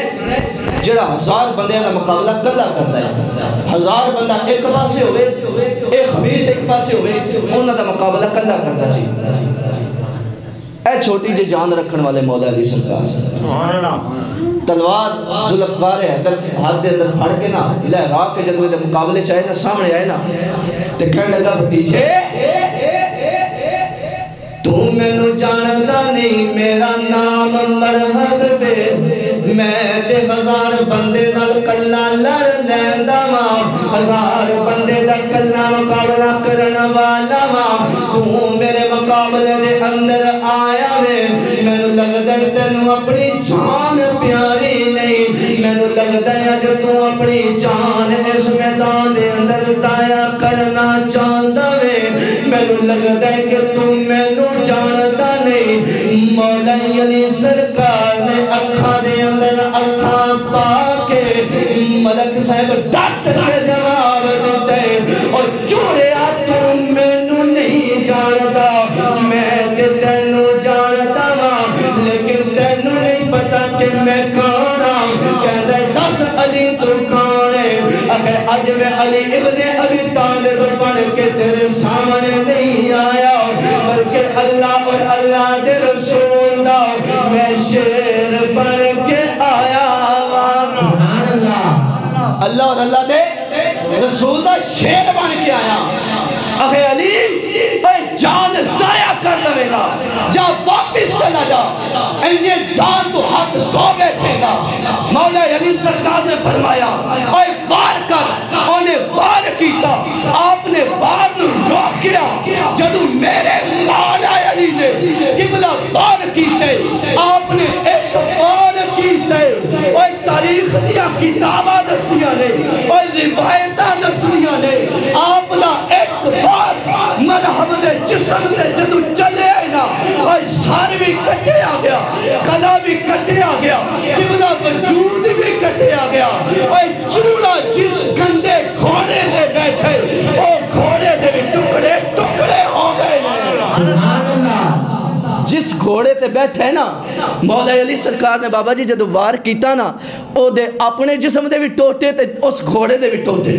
جڑا 1000 بندے دا مقابلہ کلا کرتا ہے 1000 بندہ ایک پاسے ہوئے ایک خبیث ایک پاسے ہوئے انہاں دا مقابلہ کلا کرتا سی اے چھوٹی جی جان رکھن والے مولا علی سرکار تلوار ذوالفقار حیدر ہاتھ دے اندر پھڑ کے نا لہرا کے جدو دے مقابلے چاہے نا سامنے آئے نا تے کہنے لگا بھتیجے تو میں نو جانتا نہیں میرا نام مرحب بے میں تے 1000 بندے نال کلا لڑ لیندا وا 1000 بندے دا کلا مقابلہ کرن والا وا تو میرے مقابلے دے اندر آیا وے مینوں لگدا ہے تینوں اپنی جان پیاری نہیں مینوں لگدا ہے جو تو اپنی جان اس میدان دے اندر ضائع کرنا چاہندا وے مینوں لگدا ہے کہ تو مینوں جانتا نہیں مولا علی سرکار نے اکھاں دے اندر اکھاں پا کے ملک صاحب ڈٹ کے جواب دیتے اور چوڑیا تو مینوں نہیں جانتا میں تے تینوں جانتا وا لیکن تینوں نہیں پتا کہ میں کون ہاں کہندا دس علی تو کون ہے اگر اج میں علی ابن ابی طالب بن کے تیرے سامنے نہیں آیا بلکہ اللہ اور اللہ دے رسول دا میں شیر بن کے آیا اللہ اور اللہ دے رسول دا شیر بن کے آیا اخی علی اے جان ضائع کر دوے گا جا واپس چلا جا انجے جان تو حق دھو بیٹھے گا مولا علی سرکار نے فرمایا اے بار کتاباں دستیاں نے اور روایتاں دستیاں نے آپ دا ایک بار مرحب دے جسم دے جدو چلے آئے نا اور سار بھی کٹے آ گیا قلع بھی کٹے آ گیا قبلہ وجود بھی کٹے آ گیا اور چوڑا جس گندے گھوڑے دے بیٹھے وہ گھوڑے دے بھی ٹکڑے ٹکڑے ہو گئے جس گھوڑے تے بیٹھے نا مولا علی سرکار نے بابا جی جدو وار کیتا نا او دے اپنے جسم دے بھی ٹوٹے تے اس گھوڑے دے بھی ٹوٹے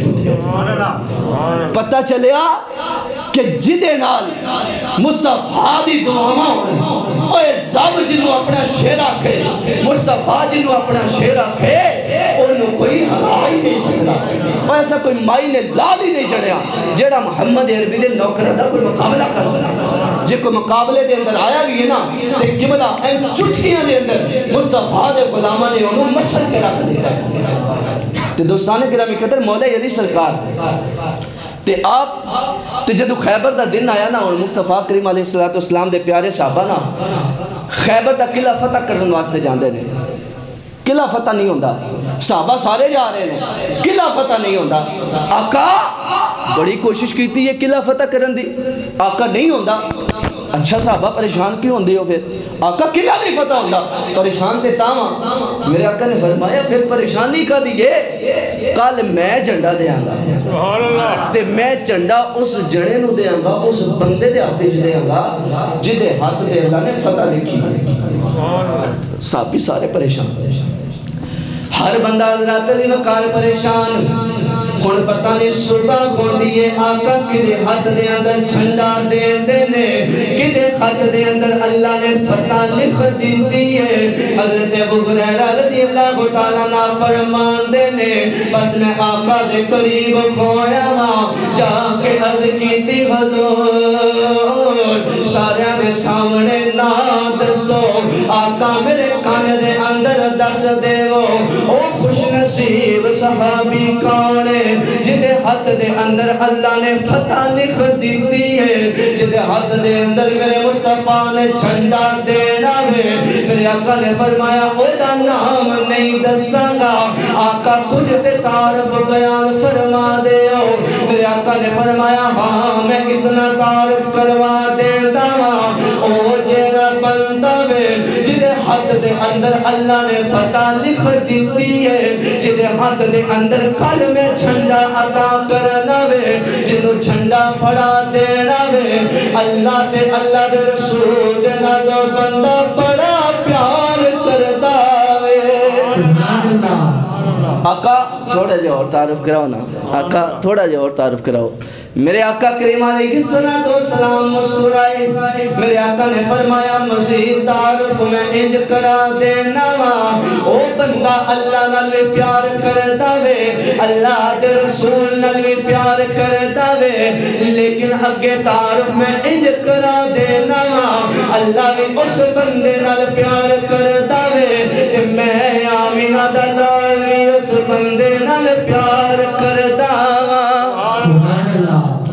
پتہ چلیا کہ جدے نال مصطفیٰ دی دعاواں اوے رب جنوں اپنا شیر آکھے مصطفیٰ جنوں اپنا شیر آکھے انہوں کوئی ہرا ہی نہیں سکتا اور ایسا کوئی مائی نے لال ہی نہیں چڑھیا جیڑا محمد عربی دے نوکر دا کوئی مقابلہ کر سکتا جے کوئی مقابلے دے اندر آیا بھی ہے نا تے قبلہ این چٹکیاں دے اندر مصطفیٰ دے غلامہ نے انہوں مشر کے رکھ دیتا ہے تے دوستان گرامی قدر مولا علی سرکار تے آپ تے جدو خیبر دا دن آیا نا اور مصطفیٰ کریم علیہ السلام دے پیارے صحابہ نا خیبر دا قلعہ فتح کرن واسطے جاندے نے قلعہ فتح نہیں ہوندہ صحابہ سارے جا رہے ہیں قلعہ فتح نہیں ہوندہ آقا بڑی کوشش کی تھی یہ قلعہ فتح کرن دی آقا نہیں ہوندہ اچھا صحابہ پریشان کیوں ہوندے ہو پھر آقا قلعہ نہیں فتح ہوندہ پریشان تے تاما میرے آقا نے فرمایا پھر پریشانی کا دیئے کل میں جھنڈا دے آنگا تے میں جھنڈا اس جڑے نو دے آنگا اس بندے دے ہاتھ دے آنگا جدے ہاتھ دے اللہ نے فتح لکھی صحابی سارے پریشان ہر بندہ حضرات دی وقار پریشان ہون پتہ نہیں صبح ہوندی ہے آقا کدے ہاتھ دے اندر جھنڈا دے دینے کدے ہاتھ دے اندر اللہ نے فتح لکھ دیتی ہے حضرت ابو ہریرہ رضی اللہ تعالیٰ عنہ فرمان دینے بس میں آقا دے قریب کھویا ہاں جا کے عرض کیتی حضور سارے دے سامنے نہ دسو آقا میرے کان دے اندر دس دے وہ او خوش نصیب صحابی کانے جدے ہاتھ دے اندر اللہ نے فتح لکھ دیتی ہے جدے ہاتھ دے اندر میرے مصطفیٰ نے جھنڈا دینا ہے میرے آقا نے فرمایا او دا نام نہیں دساں گا آقا کچھ تے تعارف بیان فرما دے ہو میرے آقا نے فرمایا ہاں میں اتنا تعارف کروا دیتا ہاں او جیڑا بندہ ہے جدے ہاتھ دے اندر اللہ نے فتح لکھ دیتی ہے جدے ہاتھ دے اندر کلمہ جھنڈا عطا کرنا وے جنہوں جھنڈا پڑا دینا وے اللہ دے رسول دے نالو بندہ بڑا پیار کرتا وے آقا تھوڑا جو اور تعارف کراؤ نا آقا تھوڑا جو اور تعارف کراؤ میرے آقا کریم علیہ السلام مسکرائے میرے آقا نے فرمایا مزید تعارف میں انج کرا دینا او بندہ اللہ نالوی پیار کرتا وے اللہ دے رسول نالوی پیار کرتا وے لیکن اگے تعارف میں انج کرا دینا اللہ بھی اس بندے نال پیار کرتا وے میں آمینہ دلال بھی اس بندے نال پیار کرتا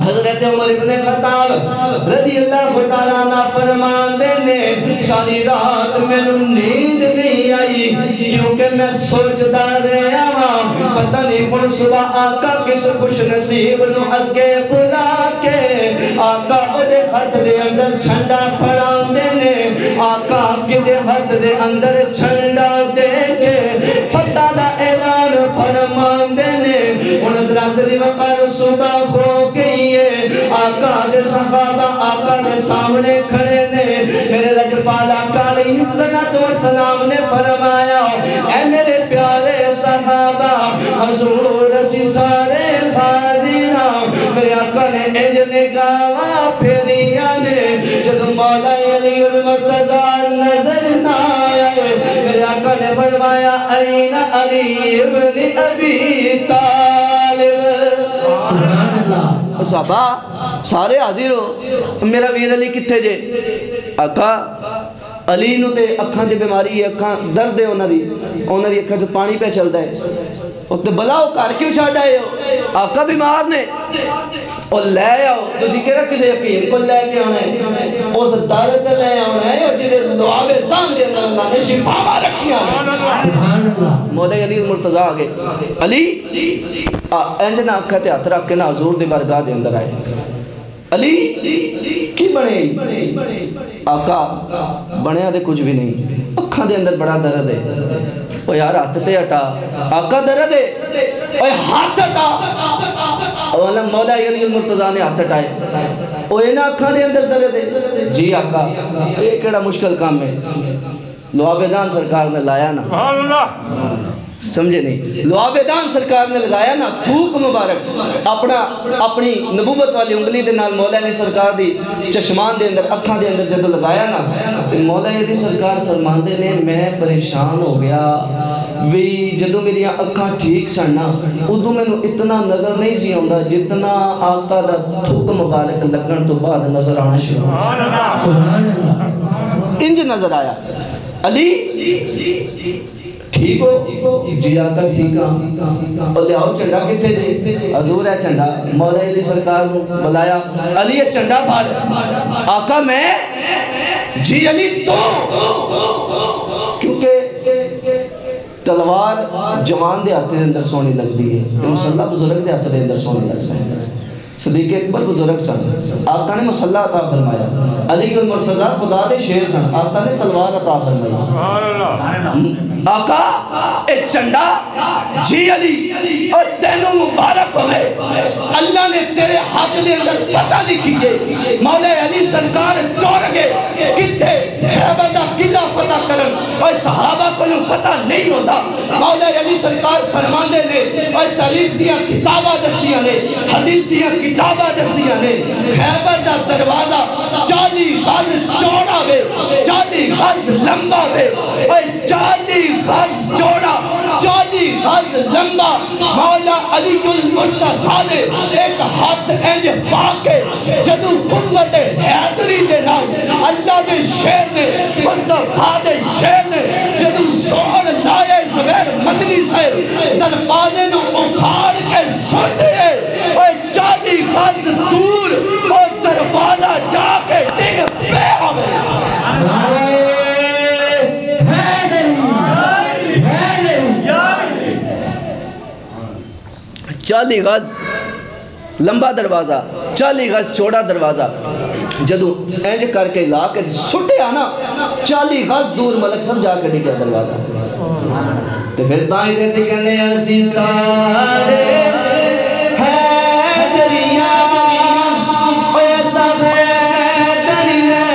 حضرت عمر ابن خطاب رضی اللہ تعالیٰ عنہ فرمان دینے ساری رات میں نیند نہیں آئی کیونکہ میں سوچتا رہا پتہ نہیں کون صبح آقا کس خوش نصیب نو اگے بلا کے آقا اڑے ہاتھ دے اندر جھنڈا پڑا دینے آقا کدے ہاتھ دے اندر جھنڈا دے کے فتح دا اعلان فرمان دینے ان حضرات دی وقار صبح ہو گئی آقا دے صحابہ آقا دے سامنے کھڑے نے میرے لجپال آقا علیہ السلام نے فرمایا اے میرے پیارے صحابہ حضور اسی سارے حاضرہ میرے آقا نے انج نگاہاں پھیریا نے جدو مولا علی المرتضی نظر نہ آئے میرے آقا نے فرمایا این علی ابن ابی طالب صحابہ سارے حاضر ہو میرا ویر علی کتھے جے آقا علی نو تے اکھاں دی بیماری ہے اکھاں درد ہے انہاں دی اکھاں جو پانی پہ چلتا ہے تے بلاؤ کار کیوں چھاڑ آئے ہو آقا بیمار نے اور لے آؤ تسی کہہ رہا کسے یقین کو لے کے آنا ہے اس درد لے آنا ہے اور جدے لعاب دان دے اندر اللہ نے شفا رکھیا ہے مولا علی مرتضی آ گئے علی انج نہ اکھا تے ہاتھ رکھ کے نہ حضور دی بارگاہ دے اندر آئے علی کی بنے آقا بنیا دے کچھ بھی نہیں اکھاں دے اندر بڑا درد ہے او یار ہاتھ تے ہٹا آقا درد ہے اوے ہاتھ ہٹا اولا مولا علی المرتضی نے ہاتھ ہٹائے اوے نا اکھاں دے اندر درد ہے جی آقا یہ کیڑا مشکل کام ہے لوابدان سرکار نے لایا نا سمجھے نہیں لوابدان سرکار نے لگایا نا تھوک مبارک اپنی نبوت والی انگلی دے نال مولا علی سرکار دی چشمان دے اندر اکھاں دے اندر جب لگایا نا تو مولا علی سرکار فرماندے نے میں پریشان ہو گیا وی جدو میری اکھاں ٹھیک سننا ادو میں اتنا نظر نہیں سی ہوندا جتنا آقا دا تھوک مبارک لگن تو بعد نظر آنا شروع انج نظر آیا علی ٹھیک ہو جی آقا ٹھیک ہاں اور لیاؤ چنڈا کتے دے حضور ہے چنڈا مولا علی سرکار بلایا علی یہ چنڈا بھاڑ آقا میں جی علی تو کیونکہ تلوار جوان دے ہاتھ دے اندر سونی لگ دی ہے تو مسلح بزرگ دے ہاتھ دے اندر سونی لگ دی ہے صدیق اکبر بزرگ سن آقا نے مسلح عطا فرمایا علی المرتضی خدا دے شیر سن آقا نے تلوار عطا فرمائی آقا اے چنڈا جی علی اور تینوں مبارک ہوئے اللہ نے تیرے حق دے اندر پتہ لکھی گئے مولا علی سرکار دوڑ گئے کتے خیبر دا قلعہ فتح کرن اور صحابہ کو جو فتح نہیں ہوتا مولا علی سرکار فرماندے نے اور تاریخ دیا کتابہ دستیاں نے حدیث دیا کتابہ دستیاں نے خیبر دا دروازہ 40 غز چوڑا وے 40 غز لمبا وے اور 40 غز چوڑا 40 غز لمبا مولا علی المرتضی نے ایک ہاتھ انج پاکے جدو قوت حیدری دے نال اللہ دے شیر نے مصطفیٰ دے شیر نے جدو سوڑ لائے زغیر مدنی سے دروازے نو اکھاڑ کے سٹے اور 40 غز دور اور دروازہ جا کے ڈگ پہ ہوئے چالی غز لمبا دروازہ 40 غز چوڑا دروازہ جدو اینج کر کے لا کے سٹے آنا 40 غز دور ملک سب جا کے دکھا دروازہ تو پھر تائیں جیسے کہنے اسی سارے حیدریاں او یہ سب حیدریاں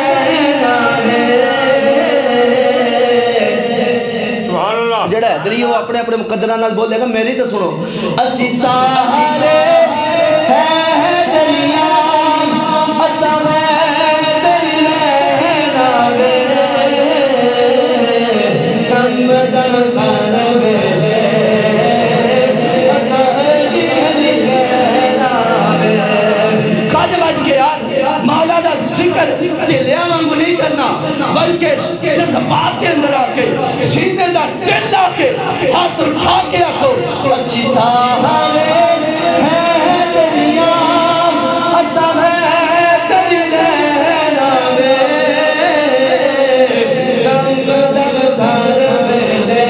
جڑا حیدری وہ اپنے اپنے مقدرہ نال بولے گا میری تو سنو اسی سارے حیدریاں اسب حیدریاں کم بدن خان ویلے اسب حیدریاں کھاج باج کے یار مولا دا ذکر دلیاں وانگو نہیں کرنا بلکہ جذبات کے اندر آکے سینے دا دل آکے ہاتھ اٹھا کے آکو اسی سارے حیدریاں اسب حیدریاں کم بدن خان ویلے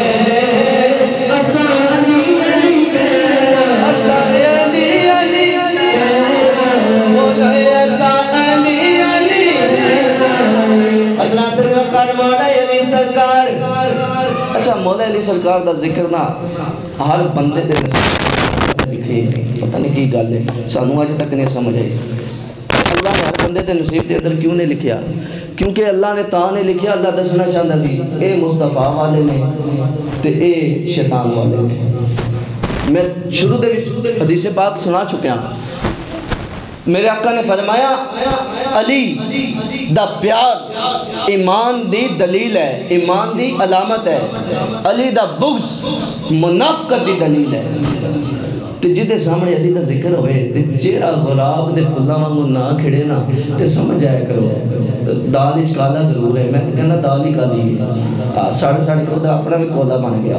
اسب علی علی مولا اسب علی علی حضرات وقار مولا علی سرکار اچھا مولا علی سرکار دا ذکر نا ہر بندے دے نصیب لکھے پتہ نہیں کی گل ہے سانوں آج تک نہیں سمجھ آئی اللہ نے ہر بندے دے نصیب دے اندر کیوں نہیں لکھیا کیونکہ اللہ نے تاں نہیں لکھیا اللہ دسنا چاہتا سی اے مصطفیٰ والے نے تے اے شیطان والے نے میں شروع دے حدیث پاک سنا چکیا میرے آقا نے فرمایا علی دا پیار ایمان دی دلیل ہے ایمان دی علامت ہے علی دا بغض منافقت دی دلیل ہے تے جدے سامنے علی دا ذکر ہوئے تے چہرہ غراب دے پھلاں وانگو نہ کھڑے نا تے سمجھ آیا کرو دال وچ کالا ضرور ہے میں تے کہنا دال ہی کالی ہے ساڑھے ساڑھے کو اپنا بھی کولا بن گیا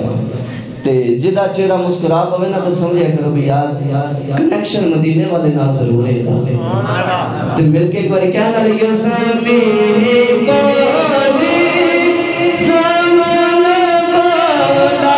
تے جدا چہرہ مسکرا پوے نا تے سمجھے کرو بھی یار کنیکشن مدینے والے نال ضرور ہے تے مل کے ایک بار کہنا لگے سمی بولی سمسن بولا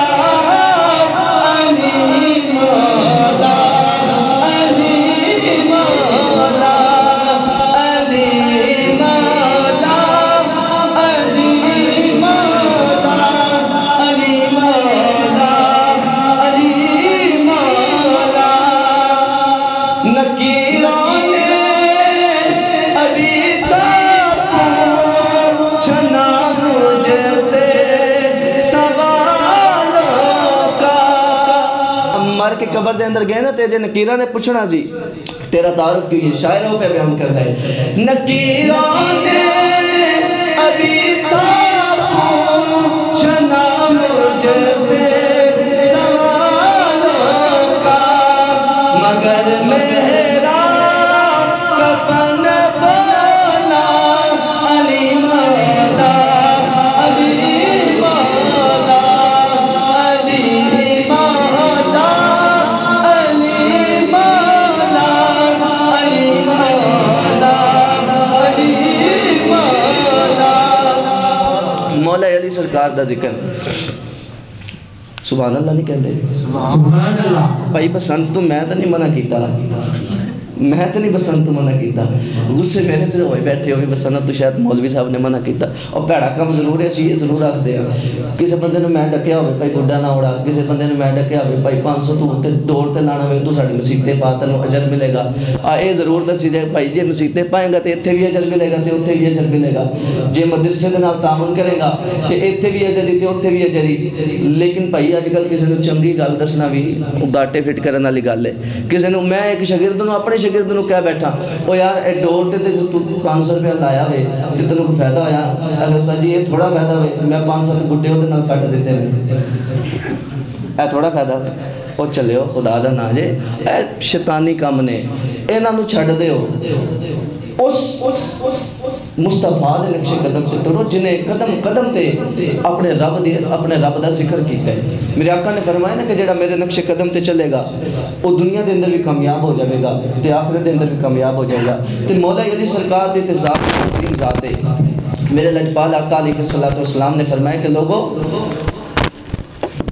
قبر دے اندر گئے نا تے جے نکیرہ نے پوچھنا سی تیرا تعارف کیوں؟ یہ شاعروں پہ بیان کرتا ہے نکیروں نے ابھی تک پوچھنا مجھ سے سوالوں کا مگر میرا کفن بولا علی مولا علی مولا علی مولا علی مولا علی مولا علی مولا مولا علی سرکار دا ذکر سبحان اللہ نہیں کہتے سبحان اللہ بھائی بسنت تو میں تو نہیں منع کیتا میں تو نہیں بسنت تو منع کیتا غصے میرے سے ہوئے بیٹھے ہوئے بسنت تو شاید مولوی صاحب نے منع کیتا اور پیڑا کم ضرور ہے یہ ضرور رکھ دیا کسی بندے نے میں ڈکیا ہوئے بھائی گڈا نہ اڑا کسی بندے نے میں ڈکیا ہوئے بھائی 500 تو ڈور تے لانا ہوئے تو ساڑی مسیطیں پا تنو اجر ملے گا اے ضرور دسی جائے بھائی جے مسیطیں پائیں گا تے اتھے بھی اجر ملے گا تے اتھے بھی اجر ملے گا جے مدرسے دے نال تعاون کرے گا تے اتھے بھی اجری تے اتھے بھی اجری لیکن بھائی آج کل کسی نے چنگی گل دسنا بھی گاٹے فٹ کرن والی گل ہے کسی نے میں ایک شاگرد نو اپنے شاگرد نو کہہ بیٹھا او یار اے ڈور تے تو 500 روپیہ لایا ہوئے تے تینوں کو فائدہ ہویا اگر سر جی یہ تھوڑا فائدہ ہوئے میں 500 گڈے ہوتے نال کٹ دیتے ہیں اے تھوڑا فائدہ ہوئے او چلے ہو خدا دا نہ جے اے شیطانی کام نے انہاں نو چھڈ دیو اس مصطفیٰ دے نقش قدم سے ٹرو جنہیں قدم قدم تے اپنے رب دا ذکر کیتا ہے میرے آقا نے فرمایا نا کہ جڑا میرے نقش قدم تے چلے گا وہ دنیا دے اندر بھی کامیاب ہو جائے گا تے آخرت دے اندر بھی کامیاب ہو جائے گا تے مولا علی سرکار دے ذات عظیم ذات ہے میرے لجپال آقا علیہ الصلوۃ والسلام نے فرمایا کہ لوگو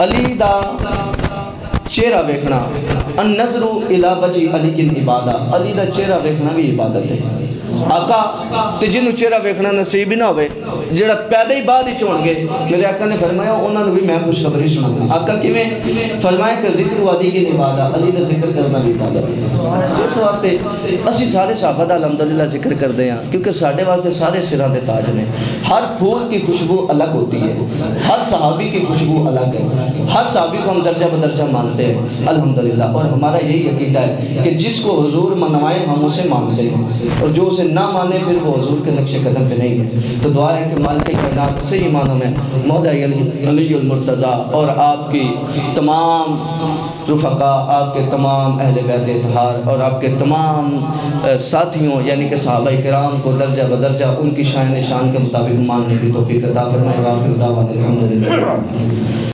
علی دا چہرہ ویکھنا النظر الی وجہ علی کی عبادہ علی دا چہرہ ویکھنا بھی عبادت ہے آقا تے جنوں چہرہ ویکھنا نصیب ہی نہ ہوئے جڑا پیدا ہی بعد ہی چون گے میرے آقا نے فرمایا انہاں نوں بھی میں خوشخبری سناؤں آقا کیویں فرمایا کہ ذکر علی کی عبادہ علی دا ذکر کرنا بھی عبادت ہے اس واسطے اسی سارے صحابہ دا الحمدللہ ذکر کردے ہیں کیونکہ ساڈے واسطے سارے سراں دے تاج نے ہر پھول کی خوشبو الگ ہوتی ہے ہر صحابی کی خوشبو الگ ہے ہر صحابی کو ہم درجہ بدرجہ مانتے ہیں الحمدللہ اور ہمارا یہی عقیدہ ہے کہ جس کو حضور منوائے ہم اسے مانتے ہیں اور جو اسے نہ مانے پھر وہ حضور کے نقش قدم پہ نہیں ہے تو دعا ہے کہ مالک کائنات صحیح معنوں میں مولا علی المرتضیٰ اور آپ کی تمام رفقا آپ کے تمام اہل بیت اطہار اور آپ کے تمام ساتھیوں یعنی کہ صحابہ کرام کو درجہ بدرجہ ان کی شان کے مطابق ماننے کی توفیق عطا فرمائے واخر دعوانا الحمدللہ